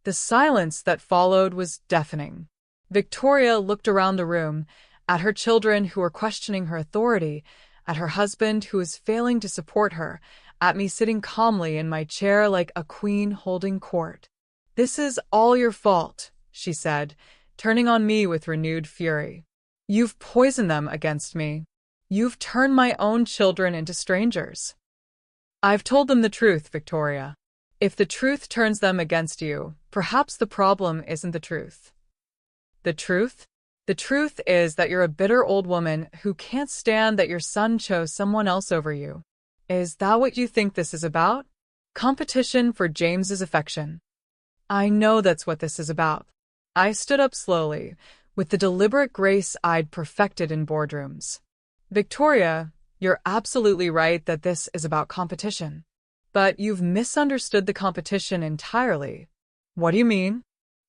The silence that followed was deafening. Victoria looked around the room, at her children who were questioning her authority, at her husband who was failing to support her, at me sitting calmly in my chair like a queen holding court. This is all your fault, she said, turning on me with renewed fury. You've poisoned them against me. You've turned my own children into strangers. I've told them the truth, Victoria. If the truth turns them against you, perhaps the problem isn't the truth. The truth? The truth is that you're a bitter old woman who can't stand that your son chose someone else over you. Is that what you think this is about? Competition for James's affection. I know that's what this is about. I stood up slowly, with the deliberate grace I'd perfected in boardrooms. Victoria, you're absolutely right that this is about competition. But you've misunderstood the competition entirely. What do you mean?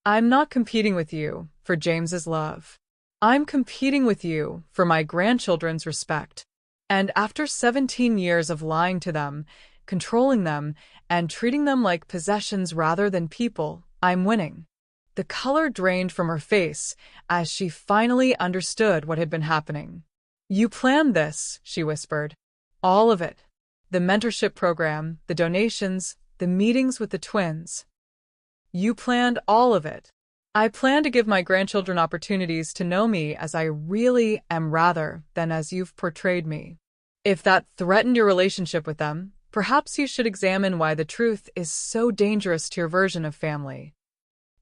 I'm not competing with you for James's love. I'm competing with you for my grandchildren's respect. And after 17 years of lying to them, controlling them, and treating them like possessions rather than people, I'm winning. The color drained from her face as she finally understood what had been happening. You planned this, she whispered. All of it. The mentorship program, the donations, the meetings with the twins. You planned all of it. I plan to give my grandchildren opportunities to know me as I really am rather than as you've portrayed me. If that threatened your relationship with them, perhaps you should examine why the truth is so dangerous to your version of family.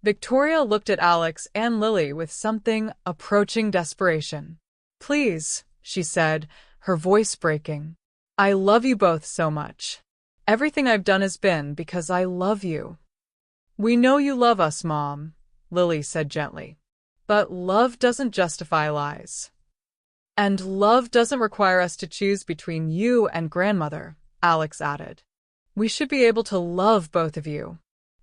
Victoria looked at Alex and Lily with something approaching desperation. Please, she said, her voice breaking. I love you both so much. Everything I've done has been because I love you. We know you love us, Mom, Lily said gently. But love doesn't justify lies. And love doesn't require us to choose between you and grandmother, Alex added. We should be able to love both of you.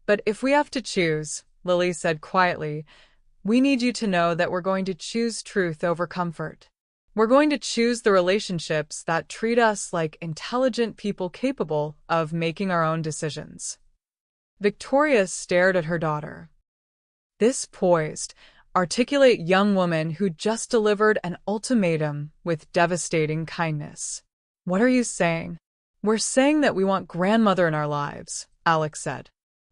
But if we have to choose, Lily said quietly, we need you to know that we're going to choose truth over comfort. We're going to choose the relationships that treat us like intelligent people capable of making our own decisions. Victoria stared at her daughter. This poised, articulate young woman who just delivered an ultimatum with devastating kindness. What are you saying? We're saying that we want grandmother in our lives, Alex said.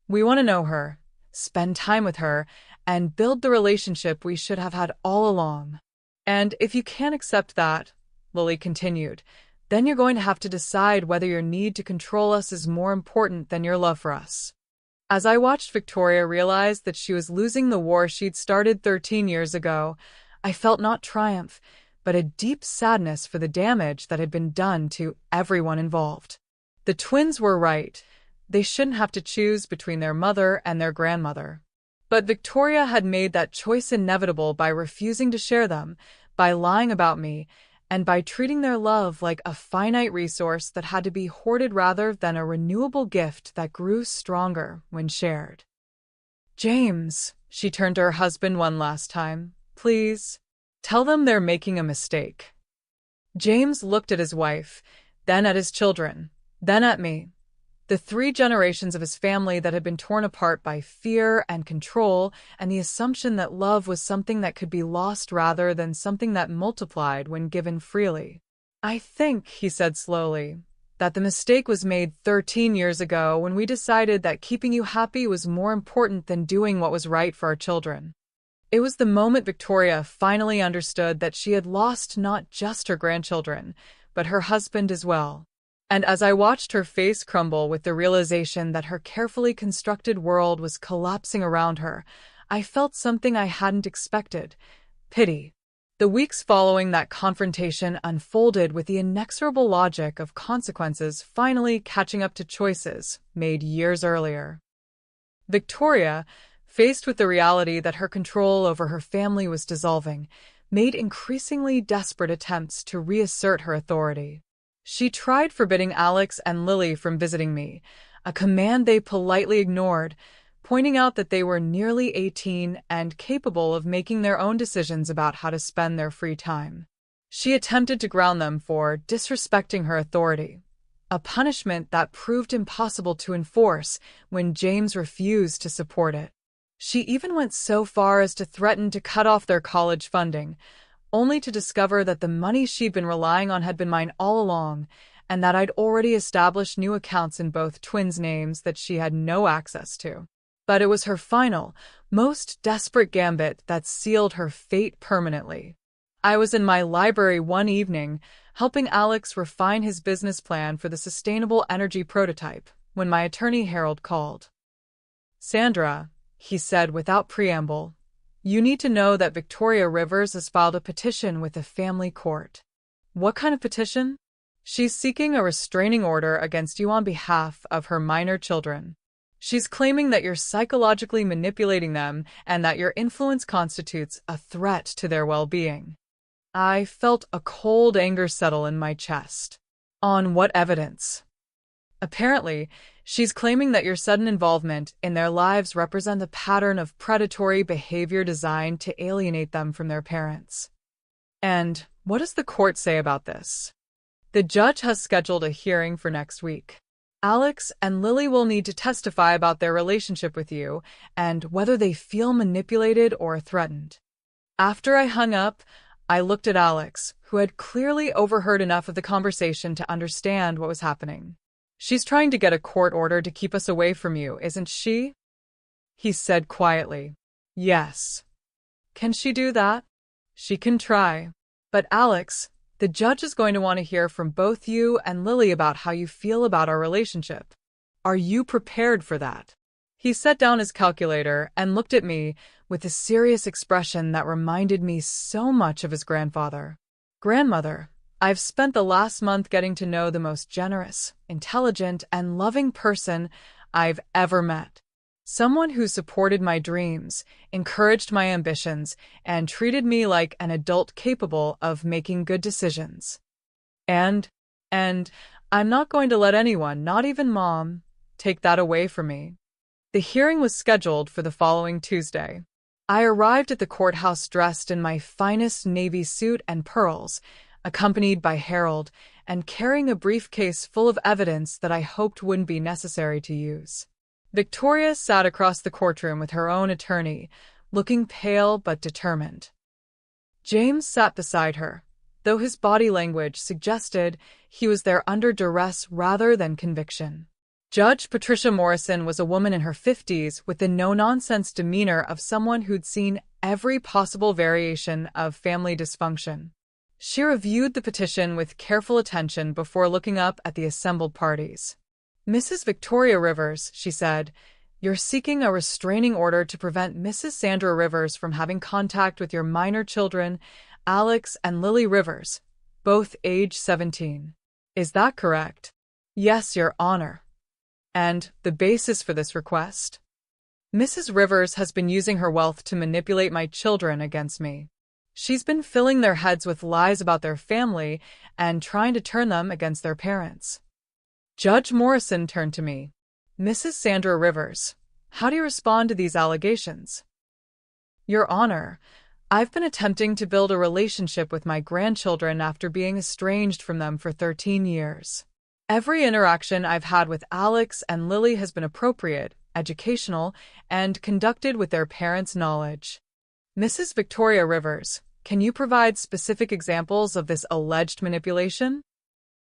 We want to know her, spend time with her, and build the relationship we should have had all along. And if you can't accept that, Lily continued, then you're going to have to decide whether your need to control us is more important than your love for us. As I watched Victoria realize that she was losing the war she'd started 13 years ago, I felt not triumph, but a deep sadness for the damage that had been done to everyone involved. The twins were right. They shouldn't have to choose between their mother and their grandmother. But Victoria had made that choice inevitable by refusing to share them, by lying about me, and by treating their love like a finite resource that had to be hoarded rather than a renewable gift that grew stronger when shared. James, she turned to her husband one last time, please, tell them they're making a mistake. James looked at his wife, then at his children, then at me. The 3 generations of his family that had been torn apart by fear and control and the assumption that love was something that could be lost rather than something that multiplied when given freely. I think, he said slowly, that the mistake was made 13 years ago when we decided that keeping you happy was more important than doing what was right for our children. It was the moment Victoria finally understood that she had lost not just her grandchildren, but her husband as well. And as I watched her face crumble with the realization that her carefully constructed world was collapsing around her, I felt something I hadn't expected: pity. The weeks following that confrontation unfolded with the inexorable logic of consequences finally catching up to choices made years earlier. Victoria, faced with the reality that her control over her family was dissolving, made increasingly desperate attempts to reassert her authority. She tried forbidding Alex and Lily from visiting me, a command they politely ignored, pointing out that they were nearly 18 and capable of making their own decisions about how to spend their free time. She attempted to ground them for disrespecting her authority, a punishment that proved impossible to enforce when James refused to support it. She even went so far as to threaten to cut off their college funding, only to discover that the money she'd been relying on had been mine all along, and that I'd already established new accounts in both twins' names that she had no access to. But it was her final, most desperate gambit that sealed her fate permanently. I was in my library one evening, helping Alex refine his business plan for the sustainable energy prototype, when my attorney Harold called. "Sandra," he said without preamble, "you need to know that Victoria Rivers has filed a petition with the family court." "What kind of petition?" "She's seeking a restraining order against you on behalf of her minor children. She's claiming that you're psychologically manipulating them and that your influence constitutes a threat to their well-being." I felt a cold anger settle in my chest. "On what evidence?" "Apparently, she's claiming that your sudden involvement in their lives represents a pattern of predatory behavior designed to alienate them from their parents." "And what does the court say about this?" "The judge has scheduled a hearing for next week. Alex and Lily will need to testify about their relationship with you and whether they feel manipulated or threatened." After I hung up, I looked at Alex, who had clearly overheard enough of the conversation to understand what was happening. "She's trying to get a court order to keep us away from you, isn't she?" he said quietly. "Yes." "Can she do that?" "She can try. But Alex, the judge is going to want to hear from both you and Lily about how you feel about our relationship. Are you prepared for that?" He set down his calculator and looked at me with a serious expression that reminded me so much of his grandfather. "Grandmother, I've spent the last month getting to know the most generous, intelligent, and loving person I've ever met. Someone who supported my dreams, encouraged my ambitions, and treated me like an adult capable of making good decisions. And I'm not going to let anyone, not even Mom, take that away from me." The hearing was scheduled for the following Tuesday. I arrived at the courthouse dressed in my finest navy suit and pearls, accompanied by Harold, and carrying a briefcase full of evidence that I hoped wouldn't be necessary to use. Victoria sat across the courtroom with her own attorney, looking pale but determined. James sat beside her, though his body language suggested he was there under duress rather than conviction. Judge Patricia Morrison was a woman in her 50s with the no-nonsense demeanor of someone who'd seen every possible variation of family dysfunction. She reviewed the petition with careful attention before looking up at the assembled parties. "Mrs. Victoria Rivers," she said, "you're seeking a restraining order to prevent Mrs. Sandra Rivers from having contact with your minor children, Alex and Lily Rivers, both age 17. Is that correct?" "Yes, Your Honor." "And the basis for this request?" "Mrs. Rivers has been using her wealth to manipulate my children against me. She's been filling their heads with lies about their family and trying to turn them against their parents." Judge Morrison turned to me. "Mrs. Sandra Rivers, how do you respond to these allegations?" "Your Honor, I've been attempting to build a relationship with my grandchildren after being estranged from them for 13 years. Every interaction I've had with Alex and Lily has been appropriate, educational, and conducted with their parents' knowledge. Mrs. Victoria Rivers, can you provide specific examples of this alleged manipulation?"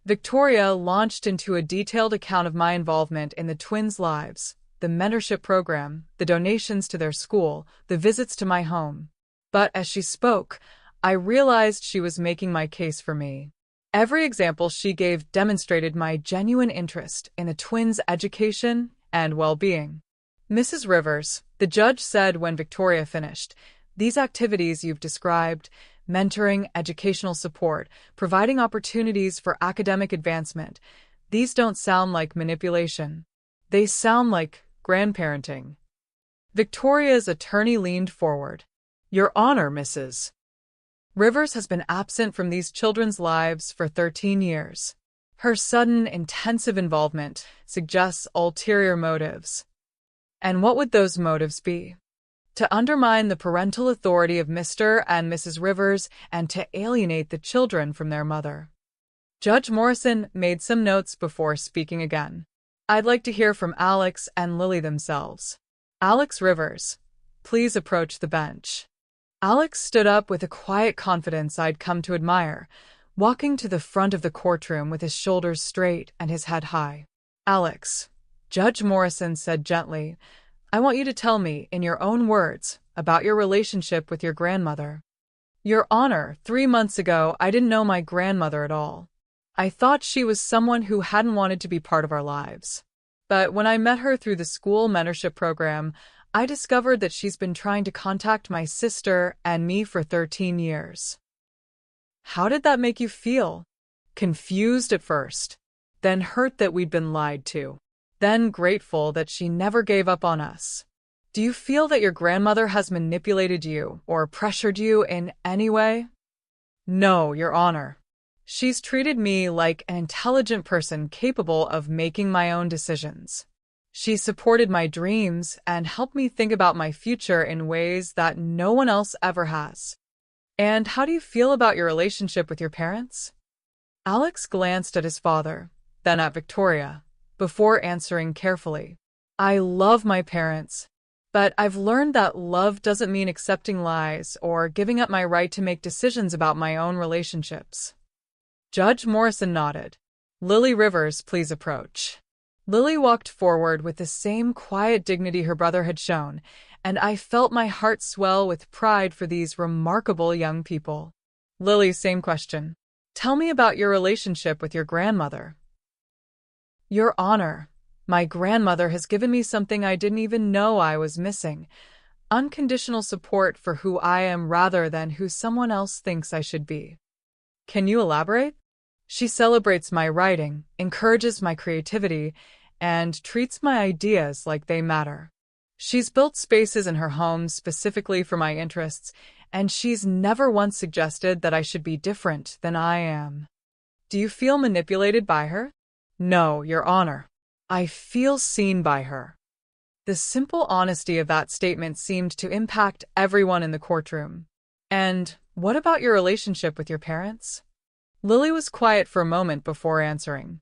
Victoria launched into a detailed account of my involvement in the twins' lives, the mentorship program, the donations to their school, the visits to my home. But as she spoke, I realized she was making my case for me. Every example she gave demonstrated my genuine interest in the twins' education and well-being. Mrs. Rivers, the judge said when Victoria finished, these activities you've described, mentoring, educational support, providing opportunities for academic advancement, these don't sound like manipulation. They sound like grandparenting. Victoria's attorney leaned forward. Your Honor, Mrs. Rivers has been absent from these children's lives for 13 years. Her sudden, intensive involvement suggests ulterior motives. And what would those motives be? To undermine the parental authority of Mr. and Mrs. Rivers and to alienate the children from their mother. Judge Morrison made some notes before speaking again. I'd like to hear from Alex and Lily themselves. Alex Rivers, please approach the bench. Alex stood up with a quiet confidence I'd come to admire, walking to the front of the courtroom with his shoulders straight and his head high. Alex, Judge Morrison said gently, I want you to tell me, in your own words, about your relationship with your grandmother. Your Honor, 3 months ago, I didn't know my grandmother at all. I thought she was someone who hadn't wanted to be part of our lives. But when I met her through the school mentorship program, I discovered that she's been trying to contact my sister and me for 13 years. How did that make you feel? Confused at first, then hurt that we'd been lied to, then grateful that she never gave up on us. Do you feel that your grandmother has manipulated you or pressured you in any way? No, Your Honor. She's treated me like an intelligent person capable of making my own decisions. She supported my dreams and helped me think about my future in ways that no one else ever has. And how do you feel about your relationship with your parents? Alex glanced at his father, then at Victoria, before answering carefully. I love my parents, but I've learned that love doesn't mean accepting lies or giving up my right to make decisions about my own relationships. Judge Morrison nodded. Lily Rivers, please approach. Lily walked forward with the same quiet dignity her brother had shown, and I felt my heart swell with pride for these remarkable young people. Lily, same question. Tell me about your relationship with your grandmother. Your Honor, my grandmother has given me something I didn't even know I was missing. Unconditional support for who I am rather than who someone else thinks I should be. Can you elaborate? She celebrates my writing, encourages my creativity, and treats my ideas like they matter. She's built spaces in her home specifically for my interests, and she's never once suggested that I should be different than I am. Do you feel manipulated by her? No, Your Honor. I feel seen by her. The simple honesty of that statement seemed to impact everyone in the courtroom. And what about your relationship with your parents? Lily was quiet for a moment before answering.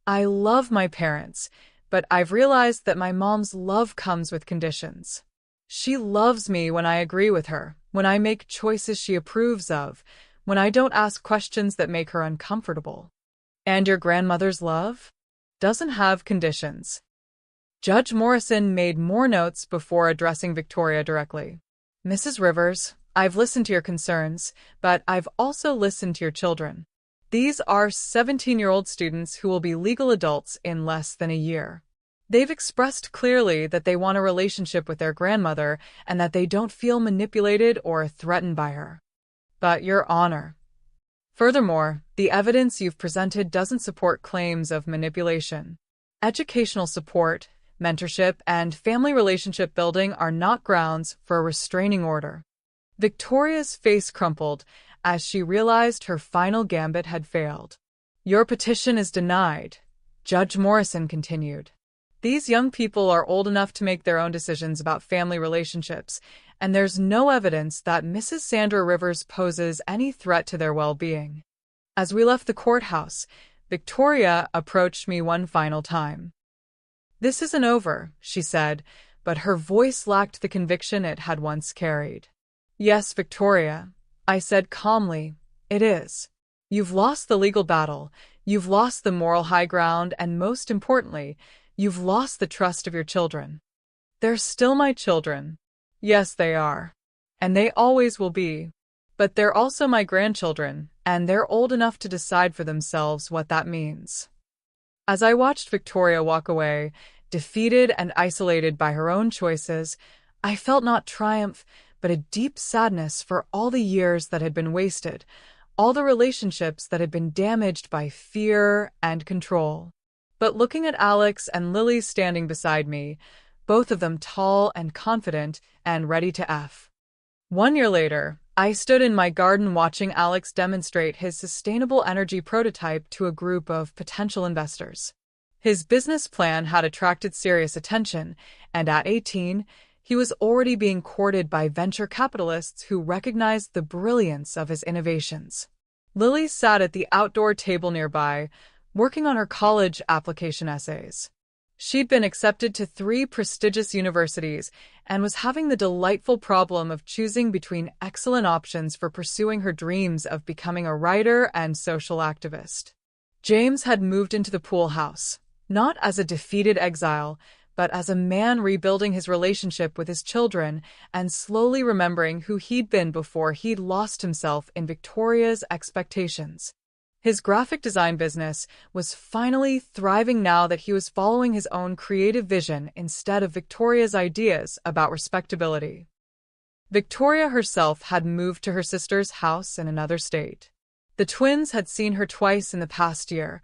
I love my parents, but I've realized that my mom's love comes with conditions. She loves me when I agree with her, when I make choices she approves of, when I don't ask questions that make her uncomfortable. And your grandmother's love? Doesn't have conditions. Judge Morrison made more notes before addressing Victoria directly. Mrs. Rivers, I've listened to your concerns, but I've also listened to your children. These are 17-year-old students who will be legal adults in less than a year. They've expressed clearly that they want a relationship with their grandmother and that they don't feel manipulated or threatened by her. But, Your Honor. Furthermore, the evidence you've presented doesn't support claims of manipulation. Educational support, mentorship, and family relationship building are not grounds for a restraining order. Victoria's face crumpled as she realized her final gambit had failed. Your petition is denied, Judge Morrison continued. These young people are old enough to make their own decisions about family relationships, and there's no evidence that Mrs. Sandra Rivers poses any threat to their well-being. As we left the courthouse, Victoria approached me one final time. This isn't over, she said, but her voice lacked the conviction it had once carried. Yes, Victoria, I said calmly, it is. You've lost the legal battle, you've lost the moral high ground, and most importantly, you've lost the trust of your children. They're still my children. Yes, they are. And they always will be. But they're also my grandchildren, and they're old enough to decide for themselves what that means. As I watched Victoria walk away, defeated and isolated by her own choices, I felt not triumph, but a deep sadness for all the years that had been wasted, all the relationships that had been damaged by fear and control. But looking at Alex and Lily standing beside me, both of them tall and confident and ready to F. 1 year later, I stood in my garden watching Alex demonstrate his sustainable energy prototype to a group of potential investors. His business plan had attracted serious attention, and at 18, he was already being courted by venture capitalists who recognized the brilliance of his innovations. Lily sat at the outdoor table nearby, working on her college application essays. She'd been accepted to 3 prestigious universities and was having the delightful problem of choosing between excellent options for pursuing her dreams of becoming a writer and social activist. James had moved into the pool house, not as a defeated exile, but as a man rebuilding his relationship with his children and slowly remembering who he'd been before he'd lost himself in Victoria's expectations. His graphic design business was finally thriving now that he was following his own creative vision instead of Victoria's ideas about respectability. Victoria herself had moved to her sister's house in another state. The twins had seen her twice in the past year,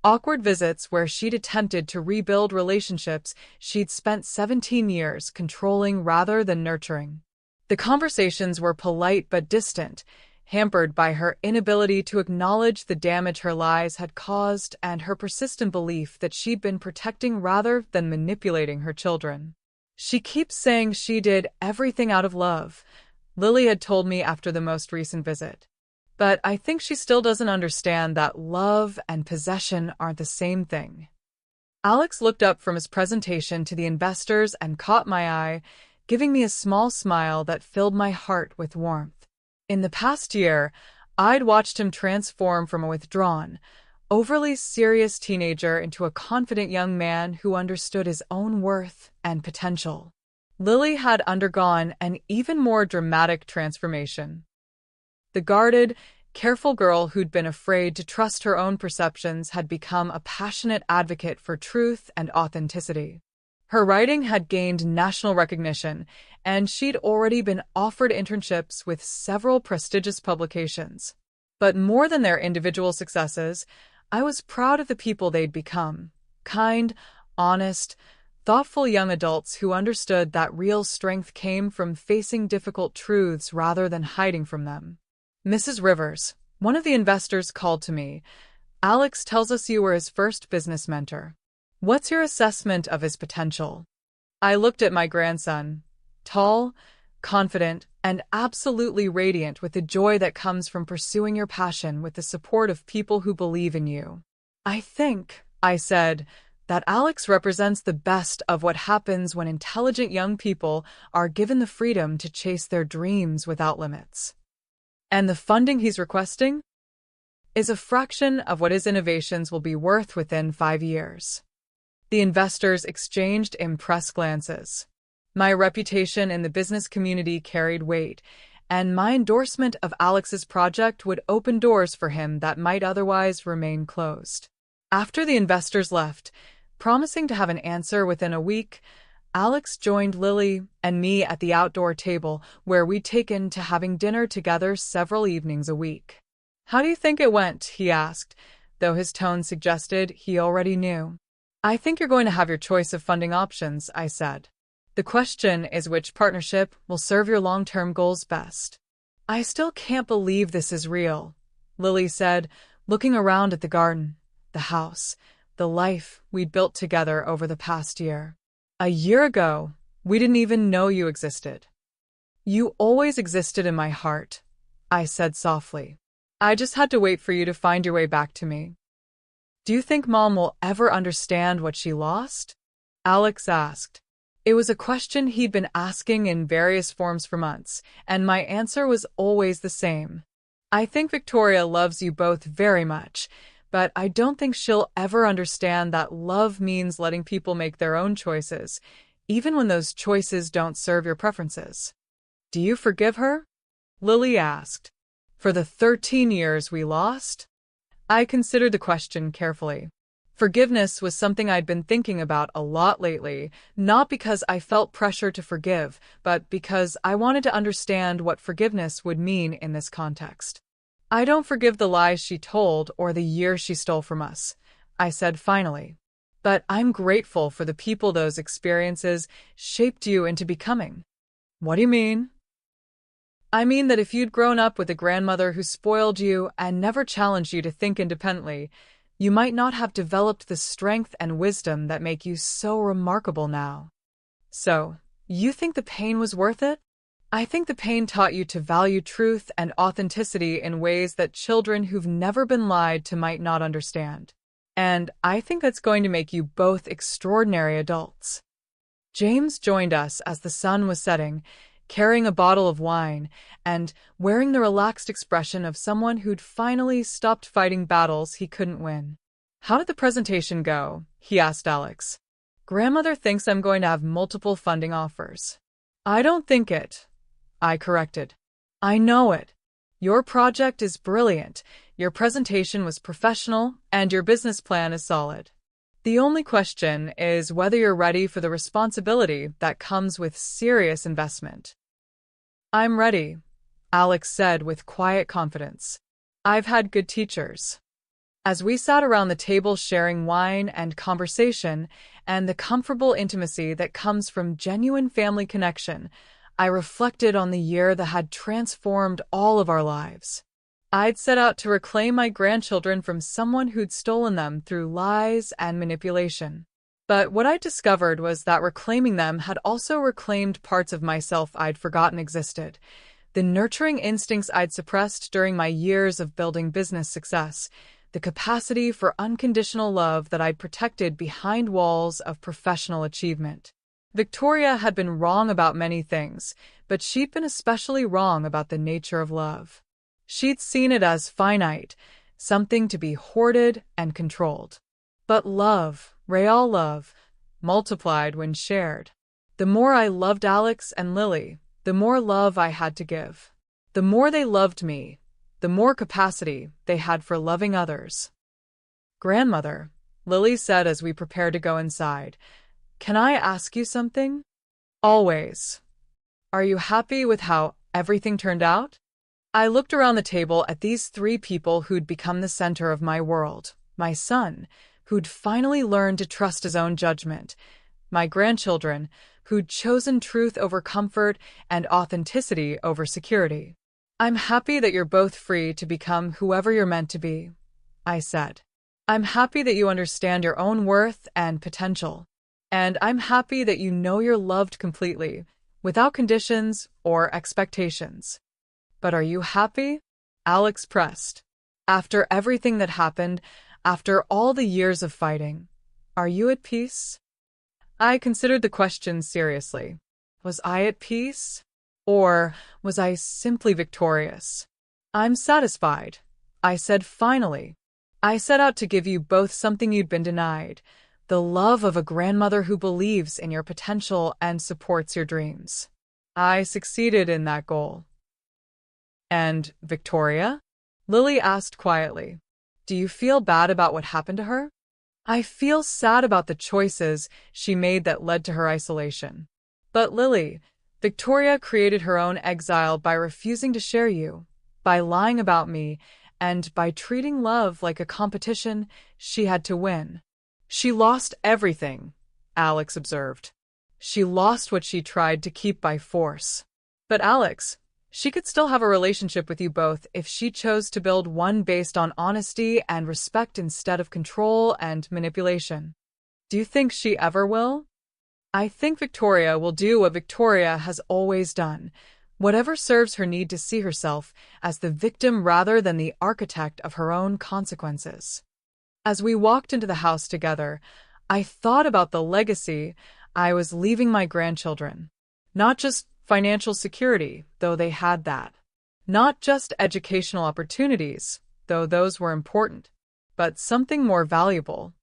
awkward visits where she'd attempted to rebuild relationships she'd spent 17 years controlling rather than nurturing. The conversations were polite but distant, hampered by her inability to acknowledge the damage her lies had caused and her persistent belief that she'd been protecting rather than manipulating her children. She keeps saying she did everything out of love, Lily had told me after the most recent visit. But I think she still doesn't understand that love and possession aren't the same thing. Alex looked up from his presentation to the investors and caught my eye, giving me a small smile that filled my heart with warmth. In the past year, I'd watched him transform from a withdrawn, overly serious teenager into a confident young man who understood his own worth and potential. Lily had undergone an even more dramatic transformation. The guarded, careful girl who'd been afraid to trust her own perceptions had become a passionate advocate for truth and authenticity. Her writing had gained national recognition, and she'd already been offered internships with several prestigious publications. But more than their individual successes, I was proud of the people they'd become. Kind, honest, thoughtful young adults who understood that real strength came from facing difficult truths rather than hiding from them. Mrs. Rivers, one of the investors, called to me. Alex tells us you were his first business mentor. What's your assessment of his potential? I looked at my grandson, tall, confident, and absolutely radiant with the joy that comes from pursuing your passion with the support of people who believe in you. I think, I said, that Alex represents the best of what happens when intelligent young people are given the freedom to chase their dreams without limits. And the funding he's requesting is a fraction of what his innovations will be worth within 5 years. The investors exchanged impressed glances. My reputation in the business community carried weight, and my endorsement of Alex's project would open doors for him that might otherwise remain closed. After the investors left, promising to have an answer within a week, Alex joined Lily and me at the outdoor table where we'd taken to having dinner together several evenings a week. "How do you think it went?" he asked, though his tone suggested he already knew. "I think you're going to have your choice of funding options," I said. "The question is which partnership will serve your long-term goals best." "I still can't believe this is real," Lily said, looking around at the garden, the house, the life we'd built together over the past year. "A year ago, we didn't even know you existed." "You always existed in my heart," I said softly. "I just had to wait for you to find your way back to me." "Do you think Mom will ever understand what she lost?" Alex asked. It was a question he'd been asking in various forms for months, and my answer was always the same. "I think Victoria loves you both very much, but I don't think she'll ever understand that love means letting people make their own choices, even when those choices don't serve your preferences." Do you forgive her? Lily asked. For the 13 years we lost? I considered the question carefully. Forgiveness was something I'd been thinking about a lot lately, not because I felt pressure to forgive, but because I wanted to understand what forgiveness would mean in this context. I don't forgive the lies she told or the years she stole from us, I said finally. But I'm grateful for the people those experiences shaped you into becoming. What do you mean? I mean that if you'd grown up with a grandmother who spoiled you and never challenged you to think independently, you might not have developed the strength and wisdom that make you so remarkable now. So, you think the pain was worth it? I think the pain taught you to value truth and authenticity in ways that children who've never been lied to might not understand. And I think that's going to make you both extraordinary adults. James joined us as the sun was setting, carrying a bottle of wine and wearing the relaxed expression of someone who'd finally stopped fighting battles he couldn't win. How did the presentation go? He asked Alex. Grandmother thinks I'm going to have multiple funding offers. I don't think it, I corrected. I know it. Your project is brilliant, your presentation was professional, and your business plan is solid. The only question is whether you're ready for the responsibility that comes with serious investment. I'm ready, Alex said with quiet confidence. I've had good teachers. As we sat around the table sharing wine and conversation and the comfortable intimacy that comes from genuine family connection, I reflected on the year that had transformed all of our lives. I'd set out to reclaim my grandchildren from someone who'd stolen them through lies and manipulation. But what I discovered was that reclaiming them had also reclaimed parts of myself I'd forgotten existed. The nurturing instincts I'd suppressed during my years of building business success, the capacity for unconditional love that I'd protected behind walls of professional achievement. Victoria had been wrong about many things, but she'd been especially wrong about the nature of love. She'd seen it as finite, something to be hoarded and controlled. But love, real love, multiplied when shared. The more I loved Alex and Lily, the more love I had to give. The more they loved me, the more capacity they had for loving others. Grandmother, Lily said as we prepared to go inside, can I ask you something? Always. Are you happy with how everything turned out? I looked around the table at these three people who'd become the center of my world. My son, who'd finally learned to trust his own judgment. My grandchildren, who'd chosen truth over comfort and authenticity over security. I'm happy that you're both free to become whoever you're meant to be, I said. I'm happy that you understand your own worth and potential. And I'm happy that you know you're loved completely, without conditions or expectations. But are you happy? Alex pressed. After everything that happened, after all the years of fighting, are you at peace? I considered the question seriously. Was I at peace? Or was I simply victorious? I'm satisfied, I said finally. I set out to give you both something you'd been denied, the love of a grandmother who believes in your potential and supports your dreams. I succeeded in that goal. And Victoria? Lily asked quietly. Do you feel bad about what happened to her? I feel sad about the choices she made that led to her isolation. But Lily, Victoria created her own exile by refusing to share you, by lying about me, and by treating love like a competition she had to win. She lost everything, Alex observed. She lost what she tried to keep by force. But Alex, she could still have a relationship with you both if she chose to build one based on honesty and respect instead of control and manipulation. Do you think she ever will? I think Victoria will do what Victoria has always done, whatever serves her need to see herself as the victim rather than the architect of her own consequences. As we walked into the house together, I thought about the legacy I was leaving my grandchildren. Not just financial security, though they had that. Not just educational opportunities, though those were important, but something more valuable.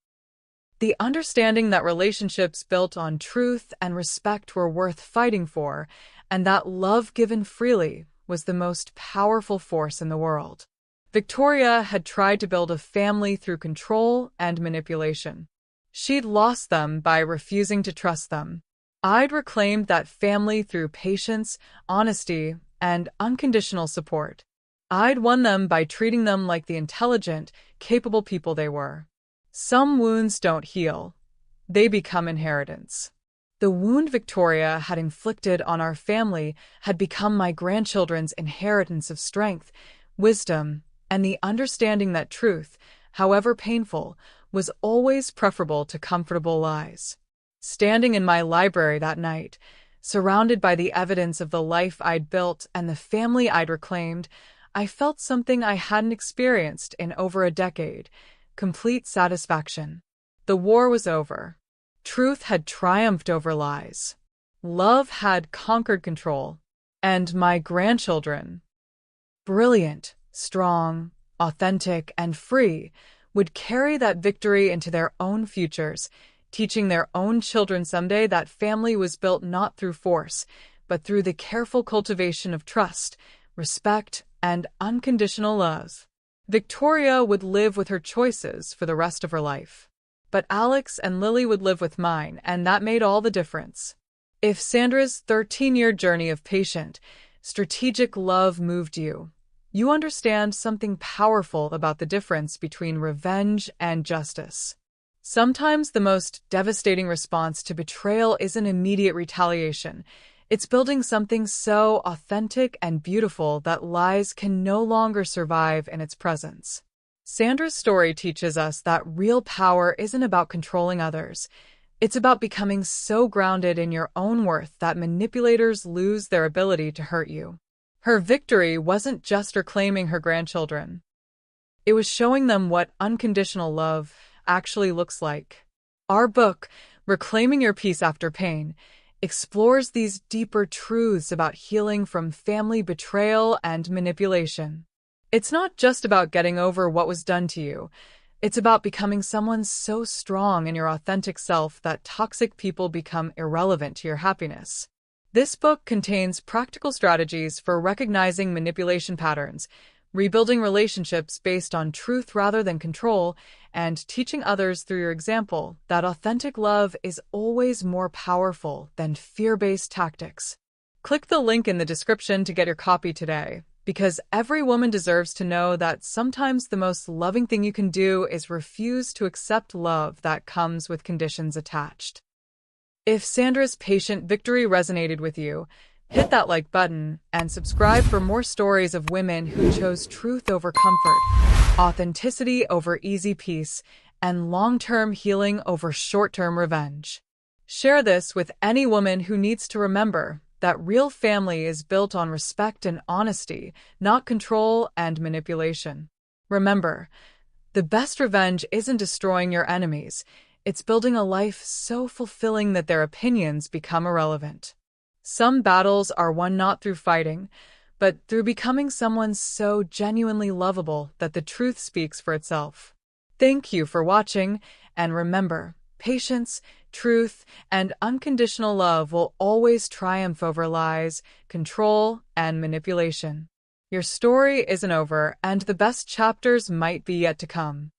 The understanding that relationships built on truth and respect were worth fighting for, and that love given freely was the most powerful force in the world. Victoria had tried to build a family through control and manipulation. She'd lost them by refusing to trust them. I'd reclaimed that family through patience, honesty, and unconditional support. I'd won them by treating them like the intelligent, capable people they were. Some wounds don't heal. They become inheritance. The wound Victoria had inflicted on our family had become my grandchildren's inheritance of strength, wisdom, and the understanding that truth, however painful, was always preferable to comfortable lies. Standing in my library that night, surrounded by the evidence of the life I'd built and the family I'd reclaimed, I felt something I hadn't experienced in over a decade: complete satisfaction. The war was over. Truth had triumphed over lies. Love had conquered control. And my grandchildren, brilliant, strong, authentic, and free, would carry that victory into their own futures, teaching their own children someday that family was built not through force, but through the careful cultivation of trust, respect, and unconditional love. Victoria would live with her choices for the rest of her life. But Alex and Lily would live with mine, and that made all the difference. If Sandra's 13-year journey of patient, strategic love moved you, you understand something powerful about the difference between revenge and justice. Sometimes the most devastating response to betrayal isn't immediate retaliation. It's building something so authentic and beautiful that lies can no longer survive in its presence. Sandra's story teaches us that real power isn't about controlling others. It's about becoming so grounded in your own worth that manipulators lose their ability to hurt you. Her victory wasn't just reclaiming her grandchildren. It was showing them what unconditional love actually looks like. Our book, Reclaiming Your Peace After Pain, explores these deeper truths about healing from family betrayal and manipulation. It's not just about getting over what was done to you. It's about becoming someone so strong in your authentic self that toxic people become irrelevant to your happiness. This book contains practical strategies for recognizing manipulation patterns, rebuilding relationships based on truth rather than control, and teaching others through your example that authentic love is always more powerful than fear-based tactics. Click the link in the description to get your copy today, because every woman deserves to know that sometimes the most loving thing you can do is refuse to accept love that comes with conditions attached. If Sandra's patient victory resonated with you, hit that like button and subscribe for more stories of women who chose truth over comfort, authenticity over easy peace, and long-term healing over short-term revenge. Share this with any woman who needs to remember that real family is built on respect and honesty, not control and manipulation. Remember, the best revenge isn't destroying your enemies. It's building a life so fulfilling that their opinions become irrelevant. Some battles are won not through fighting, but through becoming someone so genuinely lovable that the truth speaks for itself. Thank you for watching, and remember, patience, truth, and unconditional love will always triumph over lies, control, and manipulation. Your story isn't over, and the best chapters might be yet to come.